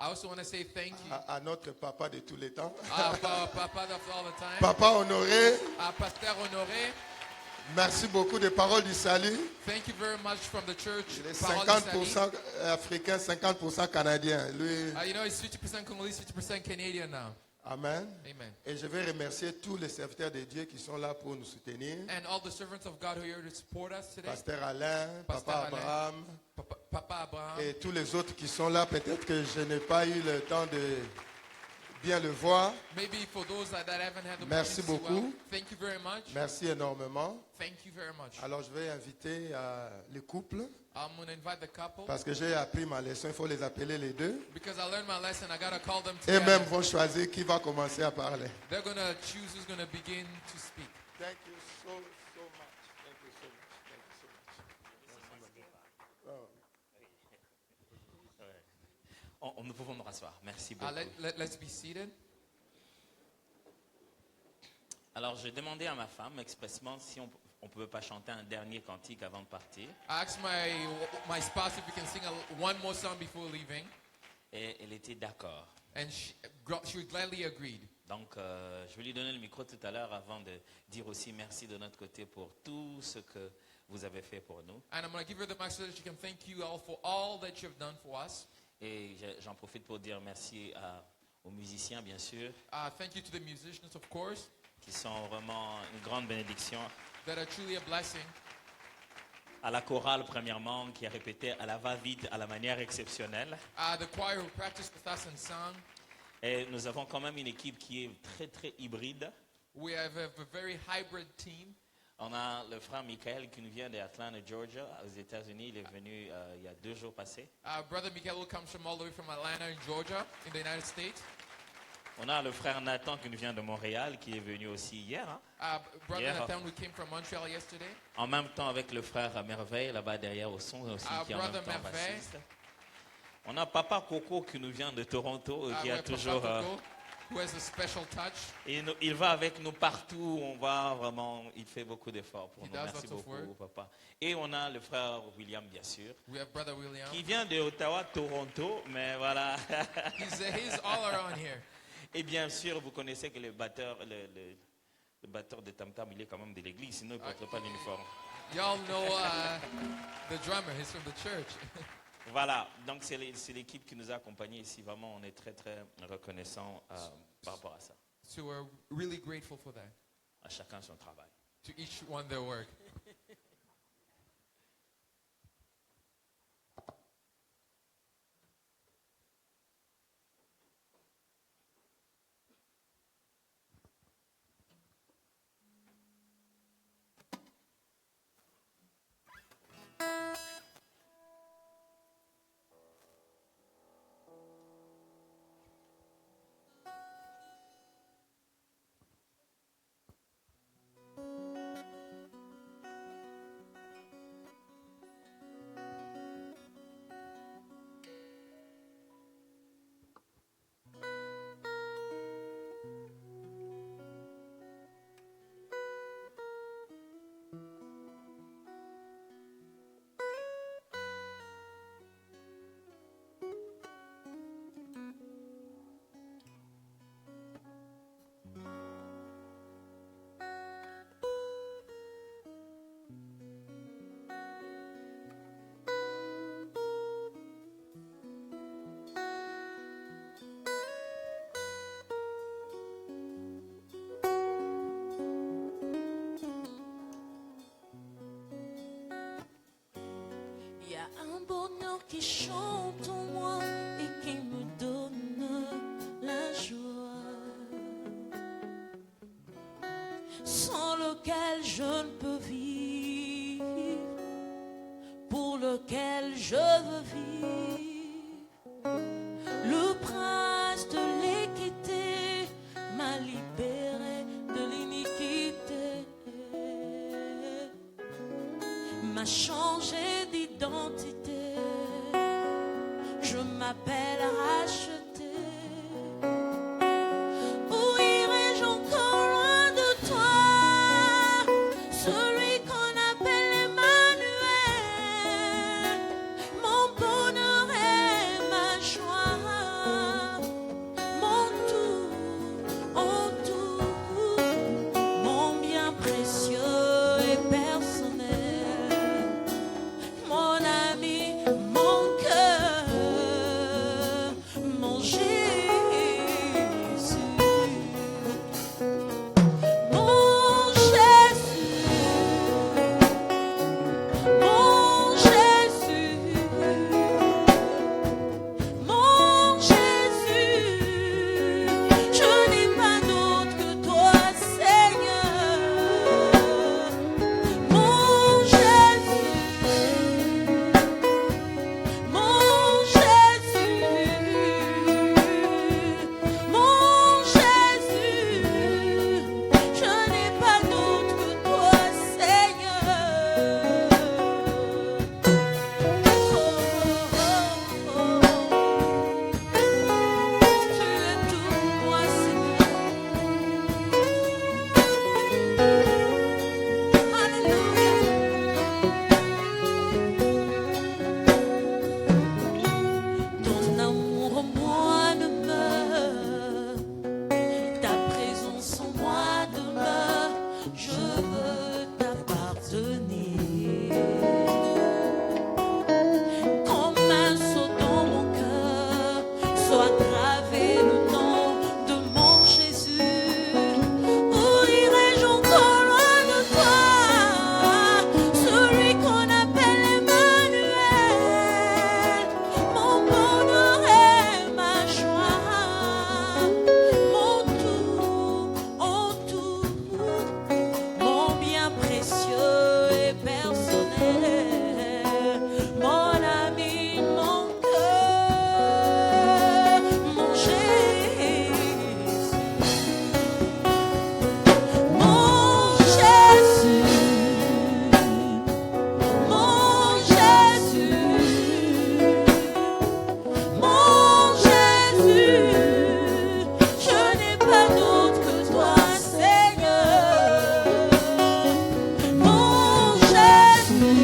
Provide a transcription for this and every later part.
I also want to say thank you. À notre papa de tous les temps. Papa of all the time. Papa Honoré, Pasteur Honoré. merci beaucoup des paroles du salut. Thank you very much from the church. Il est Parole du salut. 50% africain, 50% canadien. Lui, You know, he's 50% Congolese, 50% Canadian now. Amen. Amen. Et je vais remercier tous les serviteurs de Dieu qui sont là pour nous soutenir. And all the servants of God who are here to support us today. Pasteur Alain, Pasteur Papa Alain, Abraham Papa Abraham. et tous les autres qui sont là. Peut-être que je n'ai pas eu le temps de bien le voir. Maybe for those that haven't had the Merci opportunity to see beaucoup. well, thank you very much. Merci énormément. Thank you very much. Alors je vais inviter les couples I'm going to invite the couple parce que j'ai appris ma leçon. Il faut les appeler les deux. because I learned my lesson. I got to call them Et même together. vont choisir qui va commencer à parler. They're going to choose who's going to begin to speak. Thank you so much. Thank you so much. Thank you so much. Nous pouvons nous rasseoir. Merci beaucoup. Let's be seated. Alors, j'ai demandé à ma femme expressement si on ne pouvait pas chanter un dernier cantique avant de partir. I asked my spouse if we can sing one more song before leaving, Et elle était d'accord. and she gladly agreed. Donc, je vais lui donner le micro tout à l'heure avant de dire aussi merci de notre côté pour tout ce que vous avez fait pour nous. And I'm going to give her the mic so that she can thank you all for all that you've done for us. Et j'en profite pour dire merci aux musiciens, bien sûr, Thank you to the musicians, of course, qui sont vraiment une grande bénédiction. that are truly a blessing. À la chorale, premièrement, qui a répété à la va-vite, à la manière exceptionnelle. The choir who practiced with us and sung. Et nous avons quand même une équipe qui est très, très hybride. We have a very hybrid team. On a le frère Michael qui nous vient d'Atlanta, Georgia, aux États-Unis. Il est venu il y a 2 jours passés. Brother Miguel comes from all the way from Atlanta in Georgia, in the United States. On a le frère Nathan qui nous vient de Montréal, qui est venu aussi hier. Hein. Brother Yeah. Nathan who came from Montreal yesterday. En même temps avec le frère Merveille, là-bas derrière au son aussi, qui est en même Brother temps Merveille. bassiste. On a Papa Coco qui nous vient de Toronto, qui We a have Papa toujours... Coco, who has a special touch. il va avec nous partout, on va vraiment, il fait beaucoup d'efforts pour He nous. does Merci lots of beaucoup, work. Papa. Et on a le frère William, bien sûr, We have Brother William. qui vient de Ottawa, Toronto, mais voilà. He's all around here. Et bien sûr, vous connaissez que le batteur de Tam Tam, il est quand même de l'église, sinon il ne porterait pas l'uniforme. Y'all know the drummer. He's from the church. Voilà, donc c'est l'équipe qui nous a accompagnés ici. Vraiment, on est très, très reconnaissants par rapport à ça. So we're really grateful for that. À chacun son travail. To each one their work. Il y a un bonheur qui chante en moi et qui me donne la joie, sans lequel je ne peux vivre, pour lequel je veux vivre. Le prince de l'équité m'a libéré de l'iniquité, m'a changé d'identité. Je m'appelle racheté. Où irai-je encore loin de toi, celui qu'on appelle Emmanuel, mon bonheur et ma joie. soit gravé le nom de mon Jésus. Où irai-je encore loin de toi, celui qu'on appelle Emmanuel, mon bonheur et ma joie, mon tout, en tout, mon bien précieux et personnel, mon ami, mon cœur, mon Jésus, mon Jésus, mon Jésus, mon Jésus, je n'ai pas d'autre que toi, Seigneur. Mon Jésus,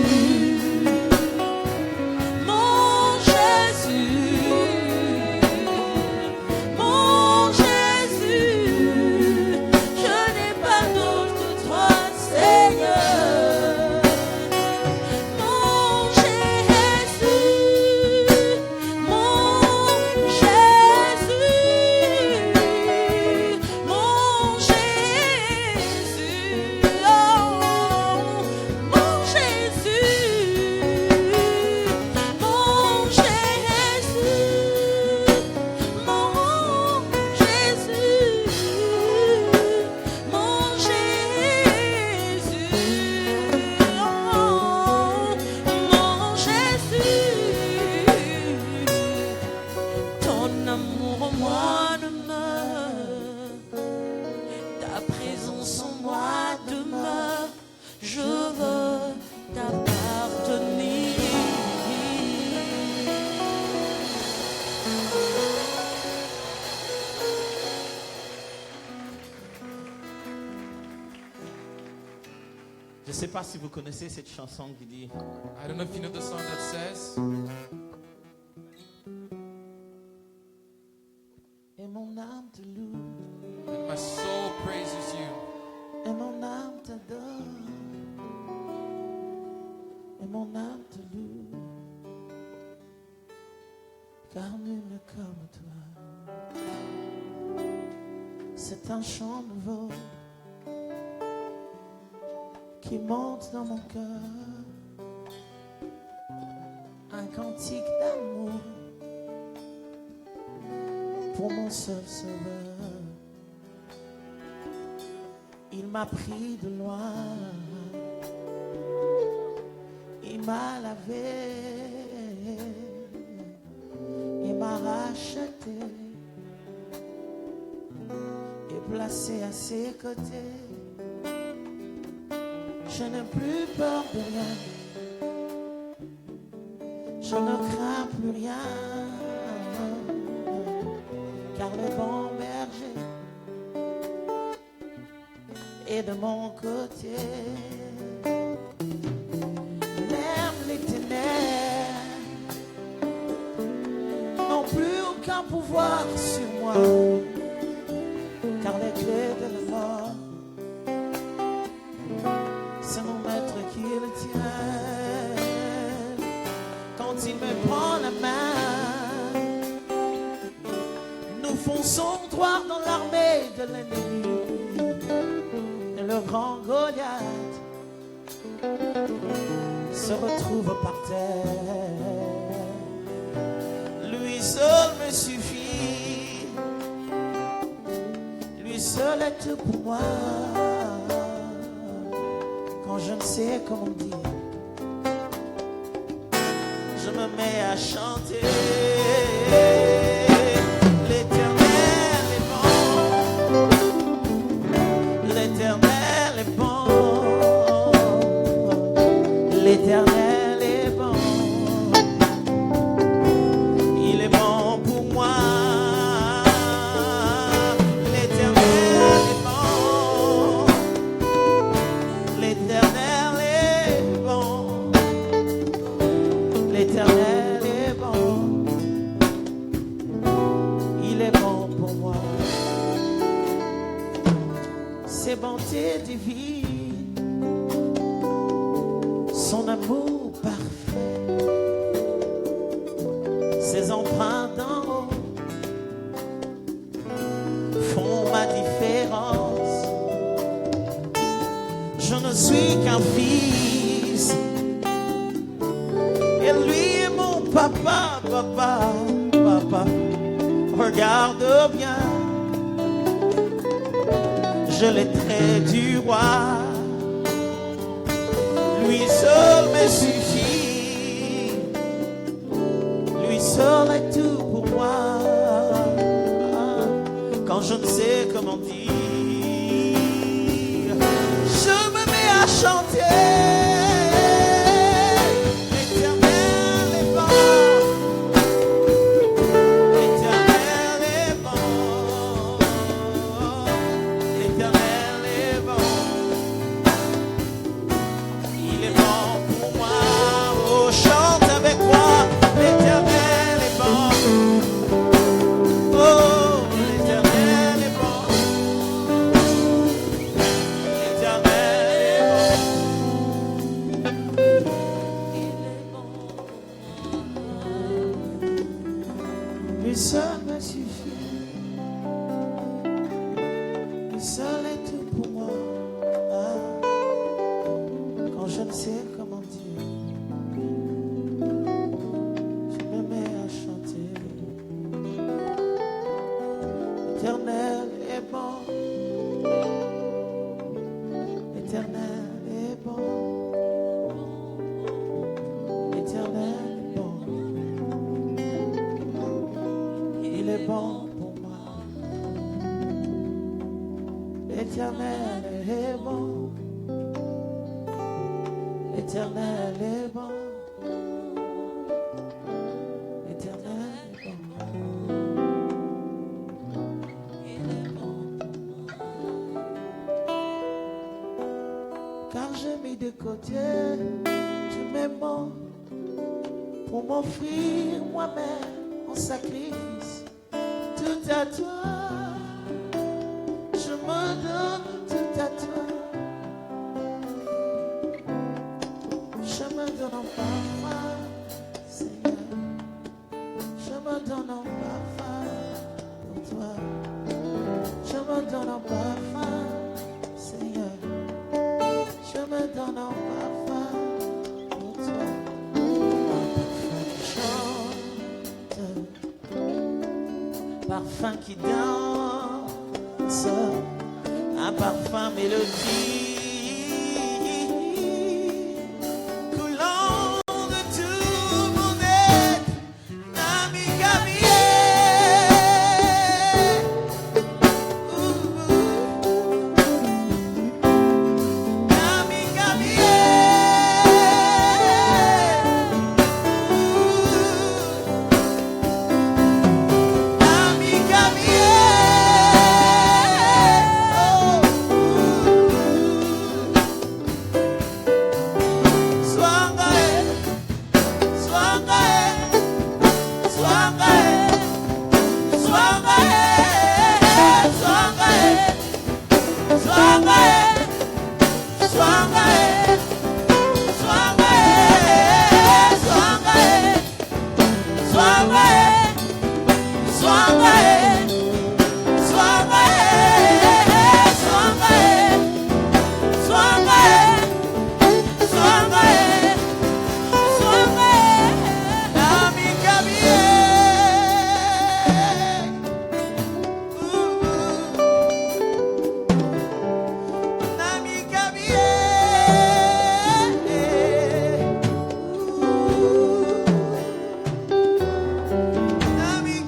mon Jésus, mon Jésus, je n'ai pas d'autre que toi, Seigneur. Mon Jésus, mon Jésus, mon Jésus, oh, mon Jésus, mon Jésus, mon Jésus, mon Jésus, mon Jésus, ton amour en moi demeure, ta présence en moi demeure, je veux t'appartenir. Je ne sais pas si vous connaissez cette chanson qui dit I don't know if you know the song that says, Et mon âme te loue, and my soul praises you, et mon âme t'adore, et mon âme te loue, car nul n'est comme toi. C'est un chant nouveau qui monte dans mon cœur, un cantique d'amour pour mon seul sauveur. Il m'a pris de loin, il m'a lavé, il m'a racheté et placé à ses côtés. Je n'ai plus peur de rien, je ne crains plus rien, car le bon berger est de mon côté. Même les ténèbres n'ont plus aucun pouvoir sur moi, car les clés de la mort, c'est mon maître qui le tient. Quand il me prend la main, nous fonçons droit dans l'armée de l'ennemi. Et le grand Goliath se retrouve par terre. Lui seul me suffit, lui seul est tout pour moi. Quand je ne sais comment dire, je me mets à chanter. L'Éternel est bon, l'Éternel est bon, l'Éternel est bon, il est bon pour moi. L'Éternel est bon, l'Éternel est bon, l'Éternel est bon, il est bon pour moi. Ses bontés divines, son amour parfait, ses empreintes d'en haut suis qu'un fils. Et lui est mon papa, papa, papa. Regarde bien, je l'ai trait du roi. Lui seul me suffit. Lui seul est tout pour moi. Quand je ne sais comment dire, je me mets à chanter. L'Éternel est bon. L'Éternel est bon. L'Éternel est bon. Il est bon pour moi. Oh, chante avec moi. L'Éternel est bon. Oh, l'Éternel est bon. L'Éternel est bon. Lui seul me suffit. Lui seul est tout pour moi. Ah, quand je ne sais comment dire, je me mets à chanter. L'Éternel est bon. L'Éternel est bon. L'Éternel est bon. Il est bon pour moi. L'Éternel est bon. L'Éternel est bon. L'Éternel est bon. Il est bon. Car j'ai mis de côté tous mes mots pour m'offrir moi-même en sacrifice. Tout à toi, je me donne tout à toi. Je me donne en parfum, Seigneur. Je me donne en parfum pour toi. Je me donne en parfum, Seigneur. Je me donne en parfum pour toi. Parfum qui danse, un parfum mélodie, coulant de tout mon être, Nami Gabriel. Nami Gabriel. Nami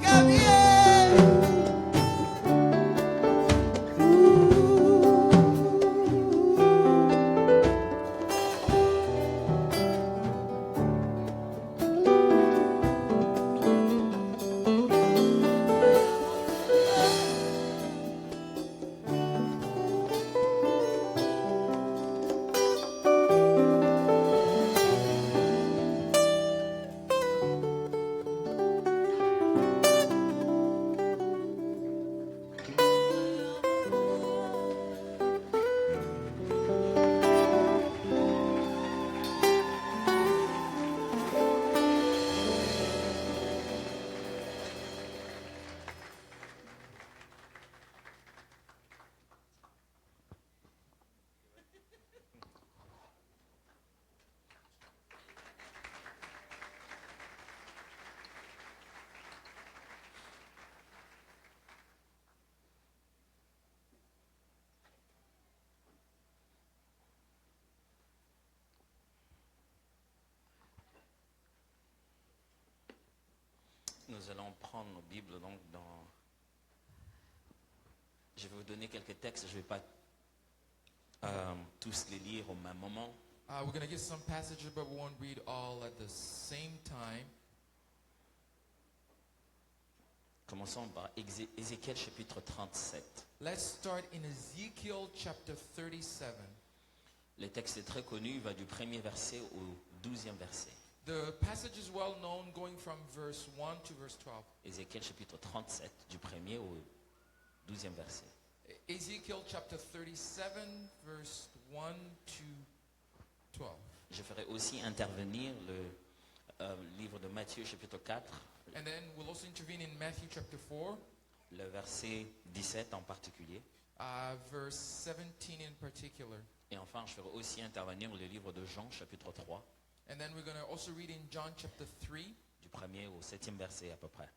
Gabriel. nous allons prendre nos Bibles donc dans... Je vais vous donner quelques textes, je ne vais pas tous les lire au même moment. We're going to get some passages, but we won't read all at the same time. Commençons par Ézéchiel chapitre 37. Let's start in Ezekiel chapter 37. Le texte est très connu, il va du premier verset au 12e verset. The passage is well known, going from verse 1 to verse 12. Ézéchiel chapitre 37, du premier au 12e verset. Ezekiel chapter 37, verse 1 to 12. Je ferai aussi intervenir le livre de Matthieu chapitre 4, And then we'll also intervene in Matthew chapter 4, le verset 17 en particulier. verse 17 in particular. Et enfin, je ferai aussi intervenir le livre de Jean chapitre 3, And then we're going to also read in John chapter 3, du premier au 7e verset à peu près.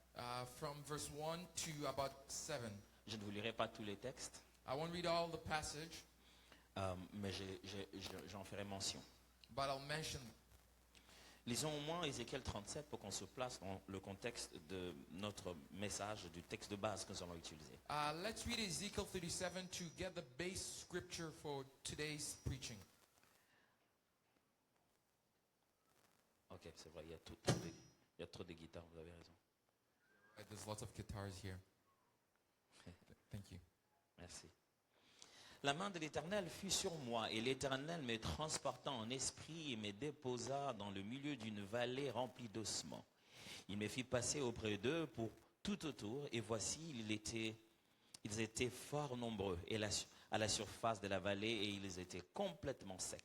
from verse 1 to about 7. Je ne vous lirai pas tous les textes, I won't read all the passage, mais j'en ferai mention. but I'll mention. Lisons au moins Ézéchiel 37 pour qu'on se place dans le contexte de notre message, du texte de base que nous allons utiliser. Let's read Ezekiel 37 to get the base scripture for today's preaching. Ok, c'est vrai, il y a trop de guitares, vous avez raison. There's lots of guitars here. Thank you. Merci. La main de l'Éternel fut sur moi, et l'Éternel me transporta en esprit et me déposa dans le milieu d'une vallée remplie d'ossements. Il me fit passer auprès d'eux pour tout autour, et voici, ils étaient fort nombreux à la surface de la vallée, et ils étaient complètement secs.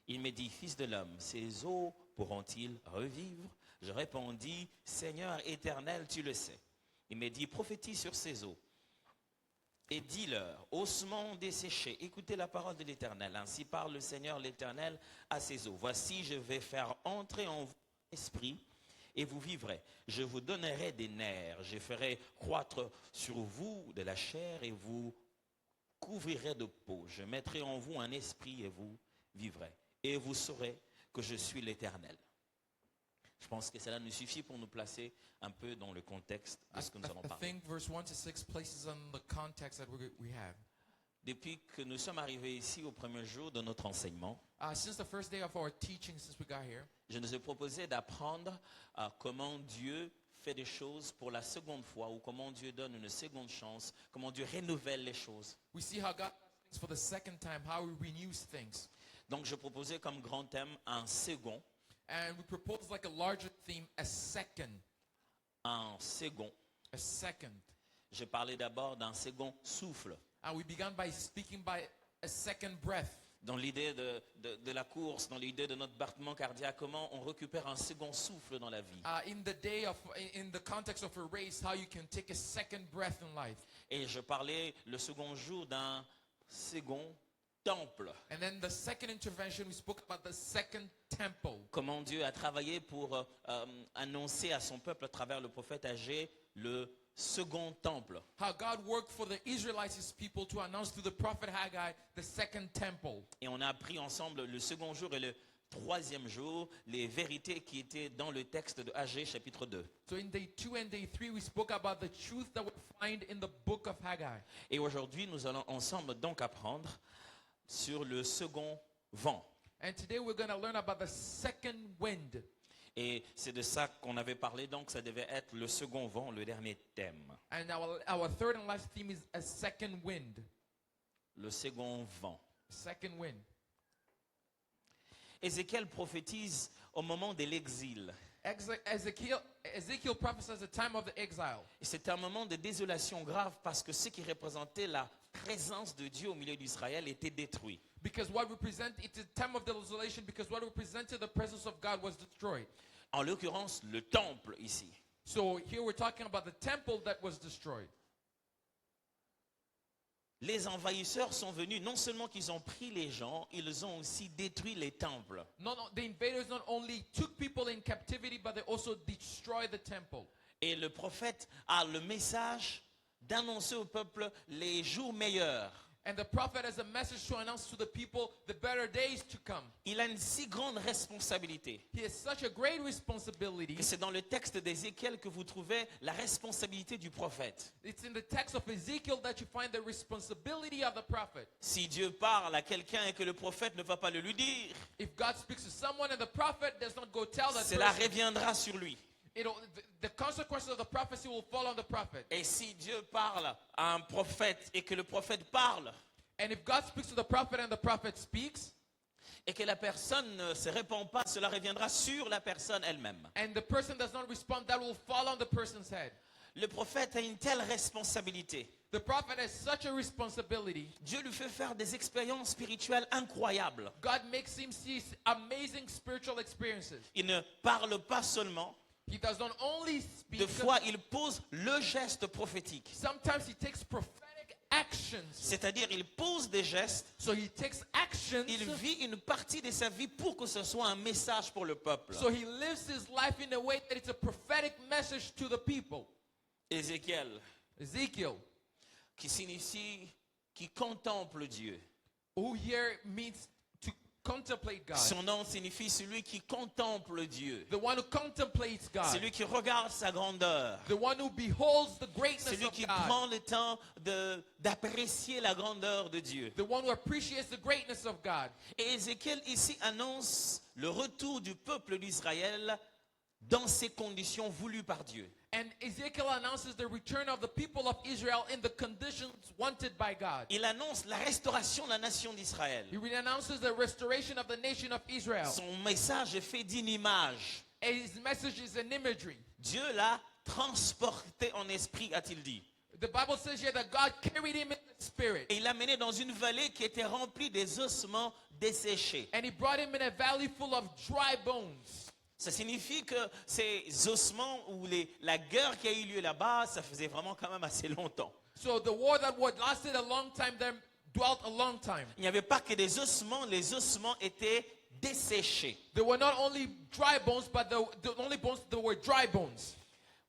Il me dit, fils de l'homme, ces eaux pourront-ils revivre? Je répondis, Seigneur éternel, tu le sais. Il me dit, prophétise sur ces eaux. Et dis-leur, ossements desséchés, écoutez la parole de l'Éternel. Ainsi parle le Seigneur l'Éternel à ces eaux. Voici, je vais faire entrer en vous l'esprit et vous vivrez. Je vous donnerai des nerfs, je ferai croître sur vous de la chair et vous couvrirai de peau. Je mettrai en vous un esprit et vous vivrez. Et vous saurez que je suis l'Éternel. Je pense que cela nous suffit pour nous placer un peu dans le contexte de ce que nous allons I parler. think verse 1 to 6 places on the context that we have. Depuis que nous sommes arrivés ici au premier jour de notre enseignement, Since the first day of our teaching, since we got here, je nous ai proposé d'apprendre comment Dieu fait des choses pour la seconde fois ou comment Dieu donne une seconde chance, comment Dieu renouvelle les choses. we see how God does things for the second time, how He renews things. Donc je proposais comme grand thème un second, And we propose like a larger theme, a second. un second. A second. J'ai parlé d'abord d'un second souffle. And we began by speaking by a second breath. Dans l'idée de la course, dans l'idée de notre battement cardiaque, comment on récupère un second souffle dans la vie. In the context of a race, how you can take a second breath in life. Et je parlais le second jour d'un second temple. And then the second intervention, we spoke about the second temple. Comment Dieu a travaillé pour annoncer à son peuple à travers le prophète Agé le second temple. How God worked for the Israelites, His people, to announce through the prophet Haggai the second temple. Et on a appris ensemble le second jour et le troisième jour les vérités qui étaient dans le texte de Agé chapitre 2. So in day 2 and day 3, we spoke about the truth that we find in the book of Haggai. Et aujourd'hui, nous allons ensemble donc apprendre sur le second vent. And today we're going to learn about the second wind. Et c'est de ça qu'on avait parlé, donc ça devait être le second vent, le dernier thème. And our third and last theme is a second wind. Le second vent. Second wind. Ézéchiel prophétise au moment de l'exil. Ezekiel prophesies the time of the exile. Et c'est un moment de désolation grave parce que ce qui représentait la présence de Dieu au milieu d'Israël était détruit. Because what represent it's a time of desolation because what represented the presence of God was destroyed. En l'occurrence, le temple ici. So here we're talking about the temple that was destroyed. Les envahisseurs sont venus, non seulement qu'ils ont pris les gens, ils ont aussi détruit les temples. No, the invaders not only took people in captivity, but they also destroyed the temple. Et le prophète a le message d'annoncer au peuple les jours meilleurs. And the prophet has a message to announce to the people the better days to come. Il a une si grande responsabilité He has such a great responsibility. que c'est dans le texte d'Ézéchiel que vous trouvez la responsabilité du prophète. It's in the text of Ezekiel that you find the responsibility of the prophet. Si Dieu parle à quelqu'un et que le prophète ne va pas le lui dire, If God speaks to someone and the prophet does not go tell that cela person, reviendra sur lui. the consequences of the prophecy will fall on the prophet. Et si Dieu parle à un prophète et que le prophète parle And if God speaks to the prophet and the prophet speaks, et que la personne ne se répand pas, cela reviendra sur la personne elle-même. and the person does not respond, that will fall on the person's head. Le prophète a une telle responsabilité. The prophet has such a responsibility. Dieu lui fait faire des expériences spirituelles incroyables. God makes him see amazing spiritual experiences. Il ne parle pas seulement. He does not only speak, Des fois, il pose le geste prophétique. sometimes he takes prophetic actions. C'est-à-dire, il pose des gestes, So he takes actions. il vit une partie de sa vie pour que ce soit un message pour le peuple. So he lives his life in a way that it's a prophetic message to the people. Ézéchiel, Ezekiel, qui signifie qui contemple Dieu. who here means to contemplate God. Son nom signifie celui qui contemple Dieu. The one who contemplates God. Celui qui regarde sa grandeur. The one who beholds the greatness Celui of qui God. prend le temps d'apprécier la grandeur de Dieu. The one who appreciates the greatness of God. Et Ézéchiel ici annonce le retour du peuple d'Israël dans ces conditions voulues par Dieu. And Ezekiel announces the return of the people of Israel in the conditions wanted by God. Il annonce la restauration de la nation d'Israël. He announces the restoration of the nation of Israel. Son message est fait d'une image. And his message is an imagery. Dieu l'a transporté en esprit, a-t-il dit. The Bible says here that God carried him in the spirit. Et il l'a mené dans une vallée qui était remplie des ossements desséchés. And he brought him in a valley full of dry bones. Ça signifie que ces ossements ou la guerre qui a eu lieu là-bas, ça faisait vraiment quand même assez longtemps. So the war that would lasted a long time there dwelt a long time. Il n'y avait pas que des ossements, les ossements étaient desséchés. There were not only dry bones, but the only bones that were dry bones.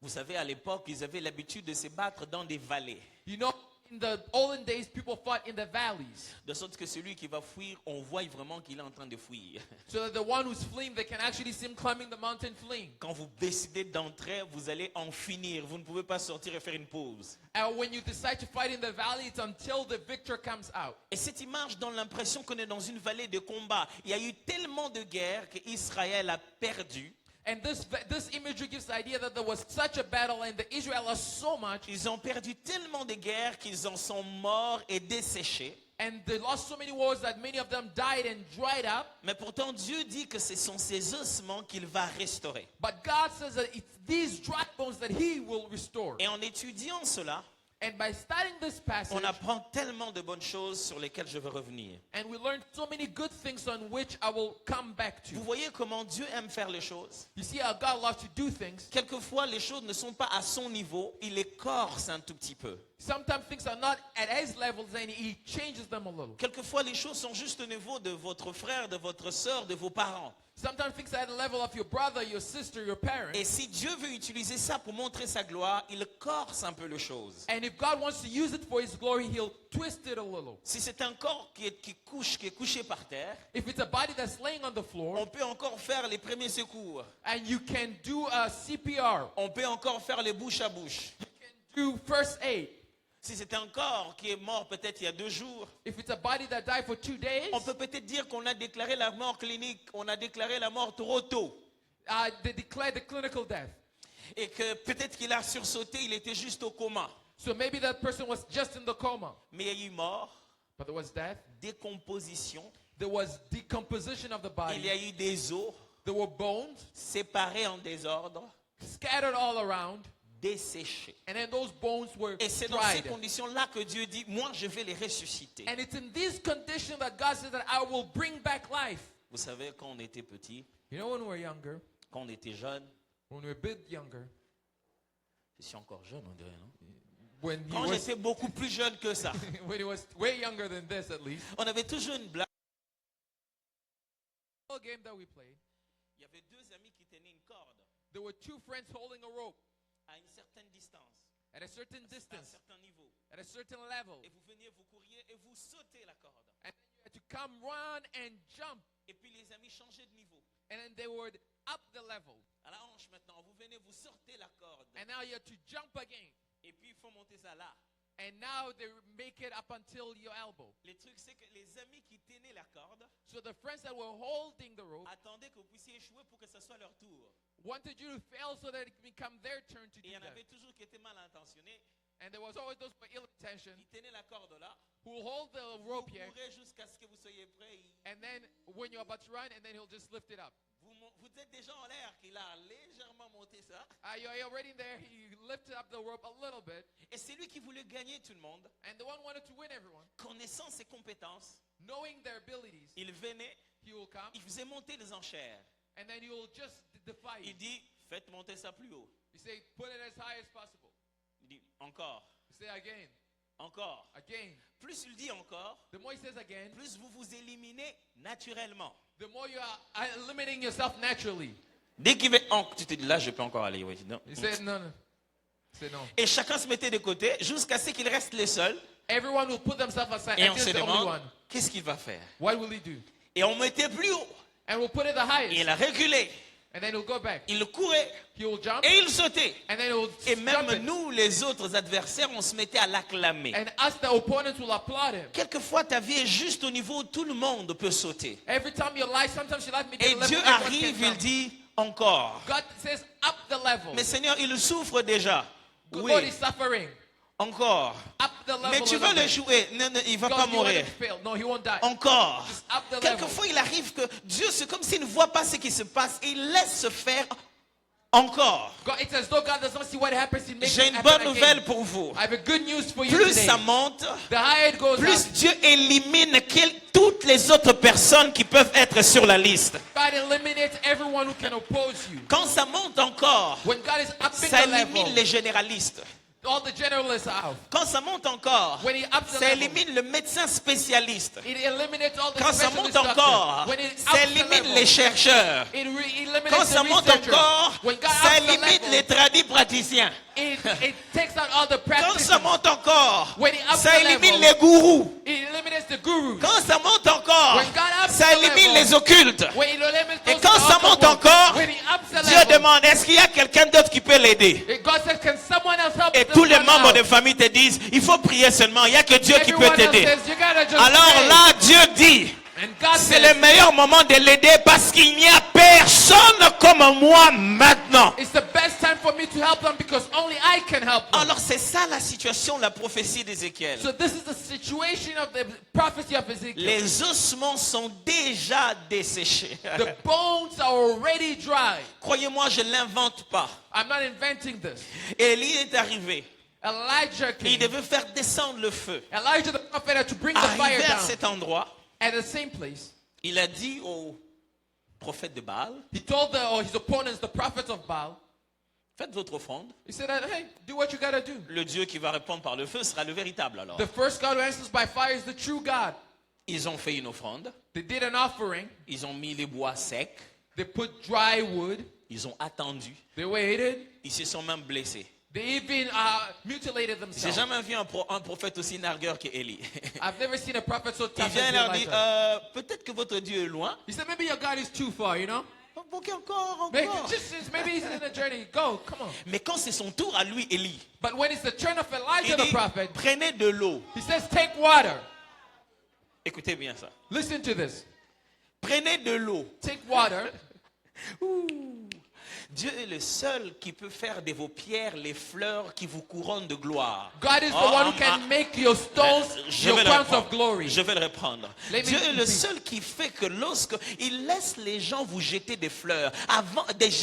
Vous savez, à l'époque, ils avaient l'habitude de se battre dans des vallées. You know, in the olden days, people fought in the valleys. De sorte que celui qui va fuir, on voit vraiment qu'il est en train de fuir. So that the one who's fleeing, they can actually see him climbing the mountain fleeing. Quand vous décidez d'entrer, vous allez en finir. Vous ne pouvez pas sortir et faire une pause. And when you decide to fight in the valley, it's until the victor comes out. Et cette image donne l'impression qu'on est dans une vallée de combat. Il y a eu tellement de guerres qu'Israël a perdu. And this imagery gives the idea that there was such a battle and the Israel lost so much. Ils ont perdu tellement de guerres qu'ils en sont morts et desséchés. And they lost so many wars that many of them died and dried up. Mais pourtant, Dieu dit que ce sont ces ossements qu'il va restaurer. But God says that it's these dry bones that he will restore. Et en étudiant cela, And by studying this passage, on apprend tellement de bonnes choses sur lesquelles je veux revenir. and we learn so many good things on which I will come back to. Vous voyez comment Dieu aime faire les choses? You see how God loves to do things. Quelquefois, les choses ne sont pas à son niveau. Il les corse un tout petit peu. Sometimes things are not at his levels and he changes them a little. Quelquefois, les choses sont juste au niveau de votre frère, de votre sœur, de vos parents. Sometimes things are at the level of your brother, your sister, your parent. Et si Dieu veut utiliser ça pour montrer sa gloire, il corse un peu les choses. And if God wants to use it for his glory, he'll twist it a little. Si c'est un corps qui est couché par terre, If it's a body that's laying on the floor, on peut encore faire les premiers secours. and you can do a CPR, On peut encore faire les bouche à bouche. do first aid. Si c'est un corps qui est mort peut-être il y a 2 jours, If it's a body that died for 2 days, on peut peut-être dire qu'on a déclaré la mort clinique, on a déclaré la mort trop tôt. they declared the clinical death. Et que peut-être qu'il a sursauté, il était juste au coma. So maybe that person was just in the coma. Mais il y a eu mort, But there was death. décomposition, There was decomposition of the il y a body. eu des os There were bones séparés en désordre, scattered all around. desséchés. And then those bones were Et c'est dans ces dried. conditions-là que Dieu dit, moi je vais les ressusciter. And it's in these conditions that God says that I will bring back life. Vous savez, quand on était petit, You know, when we were younger, quand on était jeune, when we were a bit younger, je suis encore jeune, on dirait, non? when he Quand was j'étais beaucoup plus jeune que ça, when he was way younger than this at least, on avait toujours une blague. the game that we played, Il y avait 2 amis qui tenaient une corde there were 2 friends holding a rope à une certaine distance, at a certain à un distance, certain niveau. at at a certain level. Et vous veniez, vous couriez et vous sautez la corde. And then you had to come run and jump. Et puis les amis changeaient de niveau. And then they would up the level. À la hanche maintenant, vous venez, vous sortez la corde. And now you have to jump again. Et puis il faut monter ça là. And now they make it up until your elbow. Le truc c'est que les amis qui tenaient la corde So the friends that were holding the rope attendaient que vous puissiez échouer pour que ce soit leur tour. wanted you to fail so that it can become their turn to Et il do y en that. avait toujours qui étaient mal intentionnés. And there was always those with ill intention Ils tenaient la corde là. who will hold the Vous rope here, courez jusqu'à ce que vous soyez prêts. and then when you're about to run, and then he'll just lift it up. Vous êtes déjà en l'air qu'il a légèrement monté ça. You're already there. He lifted up the rope a little bit, Et c'est lui qui voulait gagner tout le monde. and the one wanted to win everyone. Connaissant ses compétences, Knowing their abilities, il venait, he will come, il faisait monter les enchères. and then he will just defy you. Il dit, faites monter ça plus haut. You say, put it as high as possible. Il dit, encore, You say again, encore. again. Plus il dit encore, The more he says again, plus vous vous éliminez naturellement. the more you are eliminating yourself naturally. Dès qu'il va, tu te dis, là, je peux encore aller. Oui, non. You say no, no. You say no. Et chacun se mettait de côté jusqu'à ce qu'il reste les seuls. Everyone will put themselves aside. Et And on he's se the only demande, one. qu'est-ce qu'il va faire? What will he do? Et on mettait plus haut. And we'll put it the Et highest. il a reculé. And then he'll go back. Il courait. He will jump. Et il sautait. And then he'll Et jump même it. nous, les autres adversaires, on se mettait à l'acclamer. And us, the opponents, will applaud him. Quelquefois, ta vie est juste au niveau où tout le monde peut sauter. Every time your life, sometimes your life may Et get a level Dieu everyone arrive, can il jump. dit encore. God says up the level. Mais Seigneur, il souffre déjà. God Oui, is suffering. encore. Up the level. Mais tu a veux little le bit. jouer. Non, non, il va God, pas you want mourir. him to fail. No, he won't die. Encore. Just up the level. Quelquefois, il arrive que Dieu, c'est comme s'il ne voit pas ce qui se passe. Il laisse se faire encore. God, it's as though God does not see what happens. He makes J'ai it une happen bonne again. nouvelle pour vous. I have a good news for you Plus today. ça monte, The higher it goes plus up, Dieu élimine toutes les autres personnes qui peuvent être sur la liste. God eliminates everyone who can oppose you. Quand ça monte encore, When God is upping ça the level, élimine les généralistes. all the generalists are out. Quand ça monte encore, When he ups the ça level, élimine le médecin spécialiste. it eliminates all the Quand ça monte specialist doctors. encore, When it ça ups the élimine level, les chercheurs. it eliminates Quand the ça monte researchers. encore, When God ça ups the élimine level, les tradis praticiens. it takes out all the Quand ça practices. monte encore, When he ups ça the élimine level, les gourous. it eliminates the gurus. Quand ça monte encore, When God ups ça the élimine level, les occultes. When he eliminates Et those quand ça outcome monte ones, encore, when he ups the Dieu level, demande, est-ce qu'il y a quelqu'un d'autre qui peut l'aider? God says, can someone else help Et this tous les one membres out? de famille te disent, il faut prier seulement, il n'y a que Dieu qui peut Everyone else t'aider. says, you gotta just Alors pray. là, Dieu dit, And God c'est says, le meilleur moment de l'aider parce qu'il n'y a personne comme moi maintenant. it's the best time for me to help them because only I can help them. Alors c'est ça la situation, la prophétie d'Ézéchiel. So this is the situation of the prophecy of Ezekiel. Les ossements sont déjà desséchés. The bones are already dry. Croyez-moi, je ne l'invente pas. I'm not inventing this. Élie est arrivé. Elijah Et il came. devait faire descendre le feu. Elijah the prophet had to bring the fire Arrivé à down. cet endroit, At the same place, il a dit au prophète de Baal, he told his opponents, the prophets of Baal, faites votre offrande. he said, hey, do what you gotta do. Le Dieu qui va répondre par le feu sera le véritable alors. The first God who answers by fire is the true God. Ils ont fait une offrande. They did an offering. Ils ont mis les bois secs. They put dry wood. Ils ont attendu. They waited. Ils se sont même blessés. They even mutilated J'ai themselves. jamais vu un prophète aussi nargueur qu'Élie. I've never seen a prophet so Il tough vient as et leur dit, Elijah. peut-être que votre Dieu est loin. He said, maybe your God is too far, you know? Ok, encore. Maybe he's in a journey. Go, come on. Mais quand c'est son tour à lui, Élie, But when it's the turn of Elijah il the dit, prophet, prenez de l'eau. he says, take water. Écoutez bien ça. Listen to this. Prenez de l'eau. Take water. Dieu est le seul qui peut faire de vos pierres les fleurs qui vous couronnent de gloire. God is the one who can make your stones Je your vais le crowns of reprendre. glory. Je vais le reprendre. Let me Dieu est le repeat. seul qui fait que lorsque il laisse les gens vous jeter des fleurs,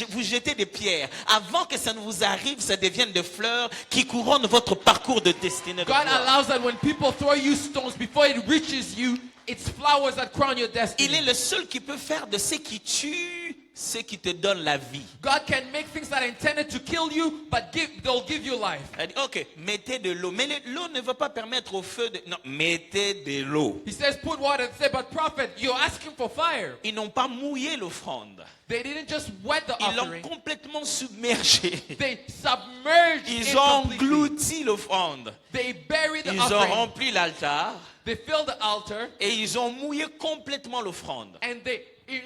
vous jeter des pierres, avant que ça ne vous arrive, ça devienne des fleurs qui couronnent votre parcours de destinée. de God gloire. allows that when people throw you stones, before it reaches you, it's flowers that crown your Il est destiny. le seul qui peut faire de ce qui tue ce qui te donne la vie. God can make things that are intended to kill you, but they'll give you life. Elle dit, ok, mettez de l'eau. Mais l'eau ne va pas permettre au feu de... Non, mettez de l'eau. He says, put water. They say, but prophet, you're asking for fire. Ils n'ont pas mouillé l'offrande. They didn't just wet the Ils l'ont offering. complètement submergé. They submerged Ils it ont completely. englouti l'offrande. They buried the Ils ont offering. rempli l'altar. They filled the altar. Et ils ont mouillé complètement l'offrande. And they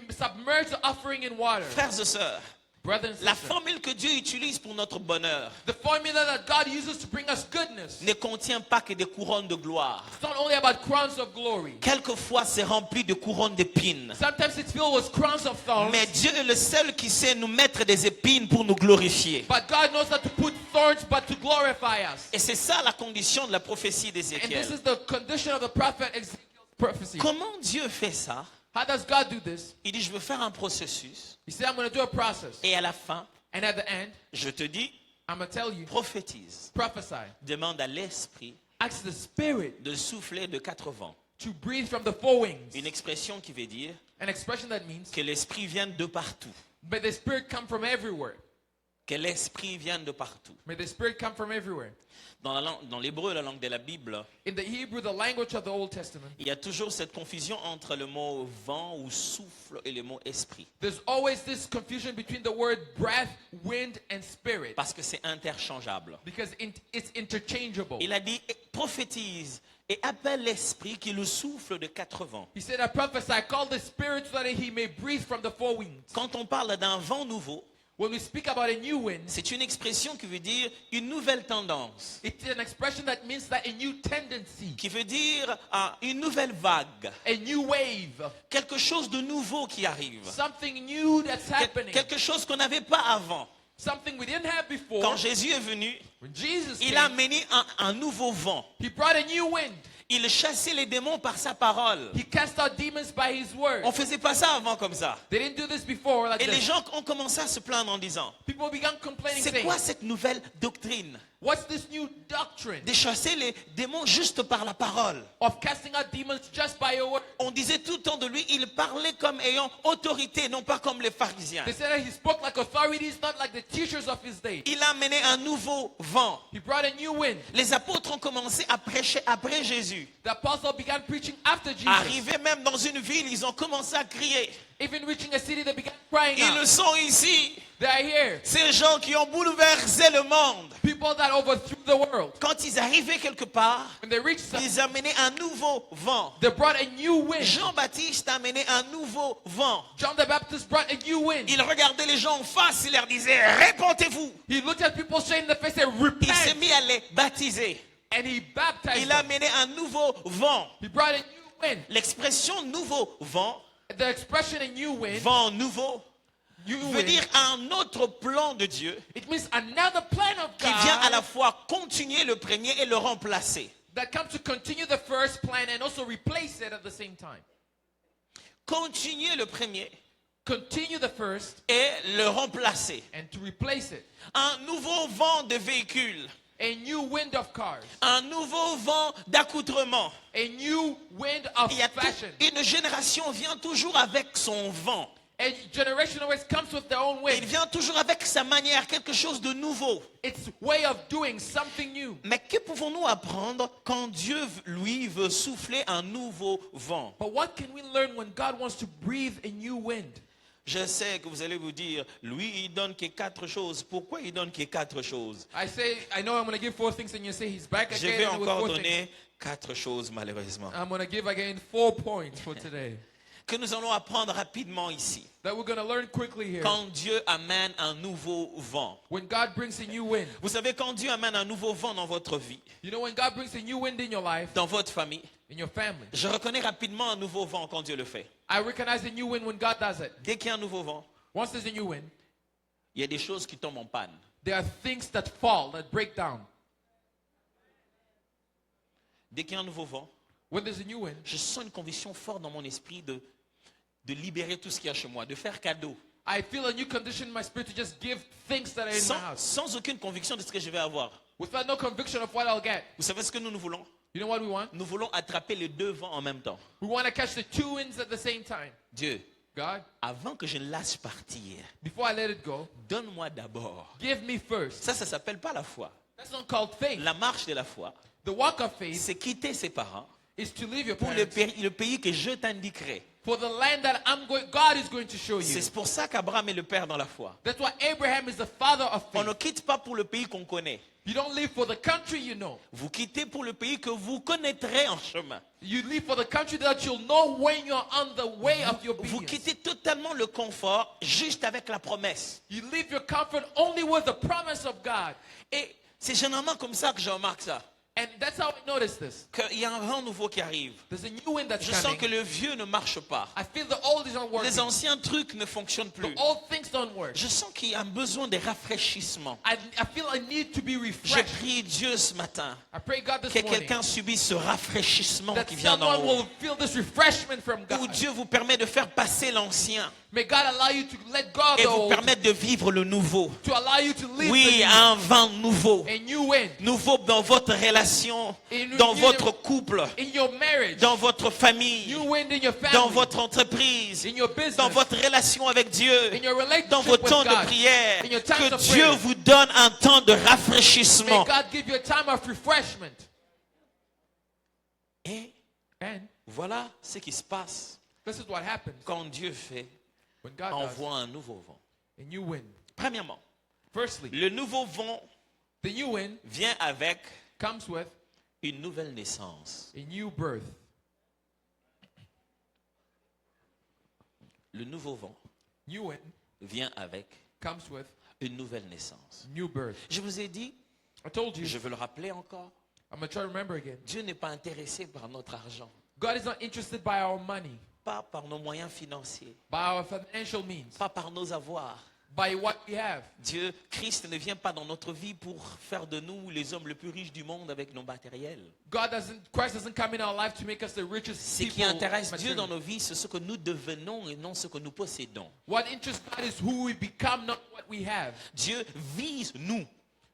submerged the offering in water. Frères et sœurs, Brothers and la sisters, formule que Dieu utilise pour notre bonheur the formula that God uses to bring us goodness, ne contient pas que des couronnes de gloire. it's not only about crowns of glory. Quelquefois, c'est rempli de couronnes d'épines. Sometimes it's filled with crowns of thorns. Mais Dieu est le seul qui sait nous mettre des épines pour nous glorifier. But God knows how to put thorns, but to glorify us. Et c'est ça la condition de la prophétie And this d'Ézéchiel. is the condition of the prophet Ezekiel's prophecy. Comment Dieu fait ça? How does God do this? Il dit, je veux faire un processus. He said, I'm going to do a process. Et à la fin, And at the end, je te dis, I'm going to tell you, prophétise. prophesy. Demande à l'Esprit Ask the Spirit de souffler de 4 vents. to breathe from the four wings. Une expression qui veut dire An expression that means, que l'Esprit vienne de partout. may the Spirit come from everywhere. Que l'Esprit vienne de partout. May the Spirit come from everywhere. Dans l'hébreu, la langue de la Bible, In the Hebrew, the language of the Old Testament, il y a toujours cette confusion entre le mot vent ou souffle et le mot esprit. there's always this confusion between the word breath, wind, and spirit. Parce que c'est interchangeable. Because it's interchangeable. Il a dit, prophétise et appelle l'Esprit qui le souffle de 4 vents. He said, I prophesy, call the Spirit so that he may breathe from the four wings. Quand on parle d'un vent nouveau, When we speak about a new wind, c'est une expression qui veut dire une nouvelle tendance, it's an expression that means that a new tendency, qui veut dire une nouvelle vague, a new wave, quelque chose de nouveau qui arrive, something new that's happening, quelque chose qu'on n'avait pas avant. something we didn't have before. Quand Jésus est venu, When Jesus il a came, amené un nouveau vent. he brought a new wind. Il chassait les démons par sa parole. He cast out demons by his word. On faisait pas ça avant comme ça. They didn't do this before like Et les this. gens ont commencé à se plaindre en disant, People began complaining, c'est saying, quoi cette nouvelle doctrine what's this new doctrine de chasser les démons juste par la parole? of casting out demons just by your word? On disait tout le temps de lui, il parlait comme ayant autorité, non pas comme les pharisiens. They said that he spoke like authorities, not like the teachers of his day. Il a amené un nouveau vent. He brought a new wind. Les apôtres ont commencé à prêcher après Jésus. The apostles began preaching after Jesus. Arrivés même dans une ville, ils ont commencé à crier. Even reaching a city, they began crying Ils le out. sont ici. They are here. Ces gens qui ont bouleversé le monde. People that overthrew the world. Quand ils arrivaient quelque part, When they reached some, ils amenaient un nouveau vent. they brought a new wind. Jean-Baptiste a amené un nouveau vent. John the Baptist brought a new wind. Il regardait les gens en face, il leur disait, répentez-vous. He looked at people straight in the face and Il s'est repent. mis à les baptiser. And he baptized Il a them. amené un nouveau vent. He brought a new wind. L'expression nouveau vent, The expression a new wind, vent nouveau, new veut wind, dire un autre plan de Dieu it means another plan of qui vient à la God fois continuer le premier et le remplacer. that comes to continue the first plan and also replace it at the same time. Continuer le premier Continue the first et le remplacer. and to replace it. Un nouveau vent de véhicules, A new wind of cars. un nouveau vent d'accoutrement. A new wind of Il y a fashion. une génération vient toujours avec son vent. A generation always comes with their own Il wind. vient toujours avec sa manière, quelque chose de nouveau. Its way of doing something new. Mais que pouvons-nous apprendre quand Dieu, lui, veut souffler un nouveau vent? But what can we learn when God wants to breathe a new wind? Je sais que vous allez vous dire, lui, il donne que 4 choses. Pourquoi il donne que 4 choses? I know I'm going to give 4 things and you say he's back Je again vais with encore 4 things. donner 4 choses, malheureusement. I'm going to give again 4 points for today Que nous allons apprendre rapidement ici. that we're going to learn quickly here. Quand Dieu amène un nouveau vent. When God brings a new wind. Vous savez, quand Dieu amène un nouveau vent dans votre vie, You know when God brings a new wind in your life, dans votre famille, in your family. je reconnais rapidement un nouveau vent quand Dieu le fait. I recognize a new wind when God does it. Dès qu'il y a un nouveau vent, Once there's a new wind, il y a des choses qui tombent en panne. there are things that fall, that break down. Dès qu'il y a un nouveau vent, When there's a new wind, je sens une conviction forte dans mon esprit de libérer tout ce qu'il y a chez moi, de faire cadeau. I feel a new condition in my spirit to just give things that are in my house. Sans aucune conviction de ce que je vais avoir. Without no conviction of what I'll get. Vous savez ce que nous voulons? You know what we want? Nous voulons attraper les 2 vents en même temps. We want to catch the 2 winds at the same time. Dieu, God, avant que je ne laisse partir, before I let it go, donne-moi d'abord. give me first. Ça s'appelle pas la foi. That's not called faith. La marche de la foi, The walk of faith c'est quitter ses parents is to leave your pour parents le pays que je t'indiquerai. for the land that God is going to show you. C'est pour ça qu'Abraham est le père dans la foi. That's why Abraham is the father of On ne faith. quitte pas pour le pays qu'on connaît. You don't live for the country you know. Vous quittez pour le pays que vous connaîtrez en chemin. You live for the country that you'll know when you're on the way of your Vous obedience. quittez totalement le confort juste avec la promesse. You leave your comfort only with the promise of God. Et c'est généralement comme ça que je remarque ça. And that's how I notice this. Qu'il y a un vent nouveau qui arrive. There's a new wind that's Je sens coming. que le vieux ne marche pas. I feel the old is not working. Les anciens trucs ne fonctionnent plus. The old things don't work. Je sens qu'il y a un besoin de rafraîchissement. I feel I need to be Je refreshed. prie Dieu ce matin I pray God this que morning quelqu'un subisse ce rafraîchissement that qui vient d'en someone haut. will feel this refreshment from Où God. Dieu vous permet de faire passer l'ancien May God allow you to let go of et the vous old, permettre de vivre le nouveau. to allow you to live Oui, the un vent nouveau. new, a new wind Nouveau dans votre relation, Et nous- dans nous- votre couple, in your marriage, dans votre famille, new wind in your family, dans votre entreprise, in your business, dans votre relation avec Dieu, in your relationship dans vos with temps de God, prière. in your times Que of Dieu prayer. vous donne un temps de May rafraîchissement. God give you a time of refreshment. Et And voilà ce qui se passe this is what happens quand Dieu fait when God does envoie un nouveau vent. a new wind. Premièrement, Firstly, le nouveau vent the new wind vient avec comes with une nouvelle naissance. a new birth. Le nouveau vent New wind vient avec comes with une nouvelle naissance. new birth. Je vous ai dit, I told you, je veux le rappeler encore, I'm going to try to remember again. Dieu n'est pas intéressé par notre argent, God is not interested by our money, pas par nos moyens financiers, by our financial means, pas par nos avoirs. by what we have. Dieu, Christ ne vient pas dans notre vie pour faire de nous les hommes les plus riches du monde avec nos matériels. Christ doesn't come in our life to make us the richest Ce qui people. intéresse Dieu dans materially. nos vies, c'est ce que nous devenons et non ce que nous possédons. What interests God is who we become, not what we have. Dieu vise nous.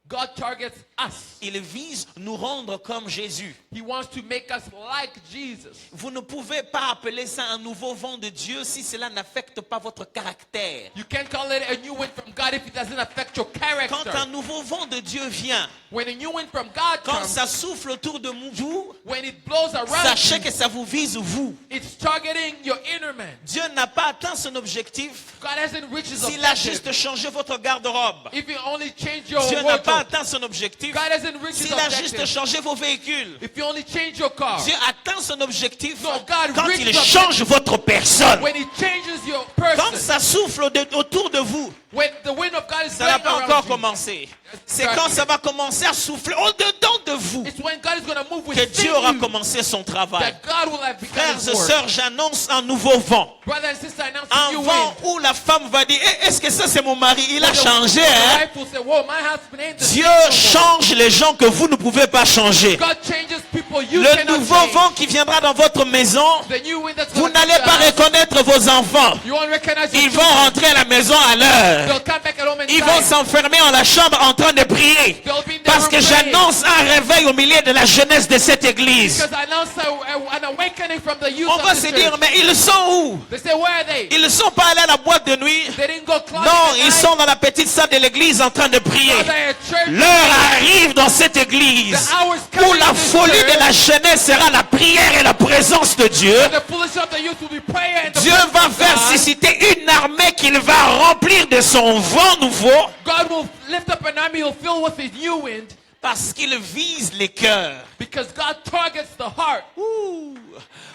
God targets us. Il vise nous rendre comme Jésus. He wants to make us like Jesus. Vous ne pouvez pas appeler ça un nouveau vent de Dieu si cela n'affecte pas votre caractère. You can't call it a new wind from God if it doesn't affect your Quand character. un nouveau vent de Dieu vient, When a new wind from God quand comes, ça souffle autour de vous, when it blows around sachez you, que ça vous vise vous. it's targeting your inner man. Dieu n'a pas atteint son objectif God hasn't reached his s'il a objective. juste changé votre garde-robe. If you only change your Dieu n'a pas wardrobe, atteint son objectif God hasn't reached his s'il a juste objective. changé vos véhicules. If you only change your car, Dieu atteint son objectif No, God quand reached il the change votre personne. when He changes your Quand person, ça souffle autour de vous, when the wind of God is ça n'a blowing pas around encore you, commencé. C'est quand ça va commencer à souffler au-dedans de vous it's when God is going to move que within Dieu aura you commencé son travail. that God will have begun Frères His et work. sœurs, j'annonce un nouveau vent. Brother and sister, I announce a Un new vent wind. où la femme va dire, Eh, est-ce que ça c'est mon mari? Il a changé, The hein? wife will say, "Whoa, my husband ain't the Dieu same no more." change les gens que vous ne pouvez pas changer. God changes people you Le cannot nouveau change. vent qui viendra dans votre maison, The new wind that's vous going to n'allez pas reconnaître vos enfants. You won't recognize your Ils vont children. rentrer à la maison à l'heure. They'll come back at home and Ils vont die. s'enfermer en la chambre en train de prier. They'll be in their Parce room que praying. j'annonce un réveil au milieu de la jeunesse de cette église. Because I announced an awakening from the youth On of va the se church. dire, mais ils sont où? They say, where are they? Ils ne sont pas allés à la boîte de nuit. They didn't go clubbing Non, at ils night. sont dans la petite salle de l'église en train de prier. They're at church. L'heure arrive dans cette église The hour's où coming la in this folie church. de la jeunesse sera la prière et la présence de Dieu. The fullness of the youth will be prayer and the Dieu presence va of faire God. susciter une armée qu'il va remplir de son vent nouveau God will lift up an army he'll fill with his new wind parce qu'il vise les cœurs. because God targets the heart. Ouh.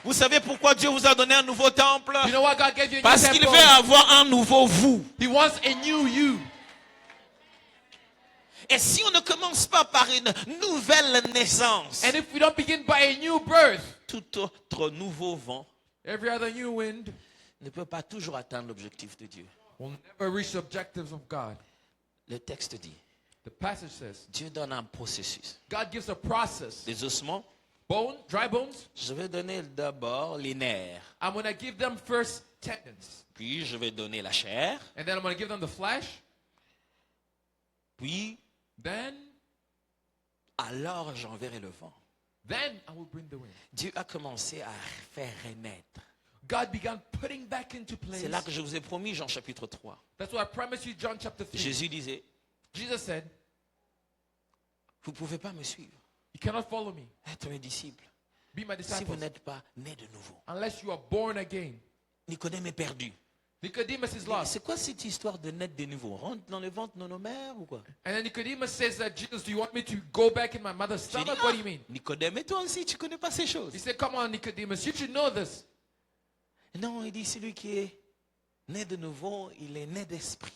Vous savez pourquoi Dieu vous a donné un nouveau temple? You know why God gave you a new Parce qu'il temple? veut avoir un nouveau vous. He wants a new you. Et si on ne commence pas par une nouvelle naissance, And if we don't begin by a new birth, tout autre nouveau vent every other new wind ne peut pas toujours atteindre l'objectif de Dieu. will never reach the objectives of God. Le texte dit, The passage says, Dieu donne un processus. God gives a process. Les ossements, Dry bones, je vais donner d'abord les nerfs, I'm going to give them first tendons. puis je vais donner la chair, And then I'm going to give them the flesh. puis Then alors j'enverrai le vent. I will bring the wind. Dieu a commencé à faire renaître God began putting back into place. C'est là que je vous ai promis, Jean chapitre 3. That's what I promised you, John chapter 3. Jésus disait, Jesus said, vous ne pouvez pas me suivre, you cannot follow me, être mes disciples, be my si vous disciples, n'êtes pas nés de nouveau. unless you are born again. Nicodème est perdu. Nicodemus is lost. C'est quoi cette histoire de naître de nouveau? Rentre dans le ventre de nos mères ou quoi? And then Nicodemus says that, Jesus, do you want me to go back in my mother's J'ai dit, stomach? What do you mean? Nicodème, et toi aussi, tu ne connais pas ces choses. He said, come on, Nicodemus, you should know this. Non, il dit, celui qui est né de nouveau, il est né d'esprit.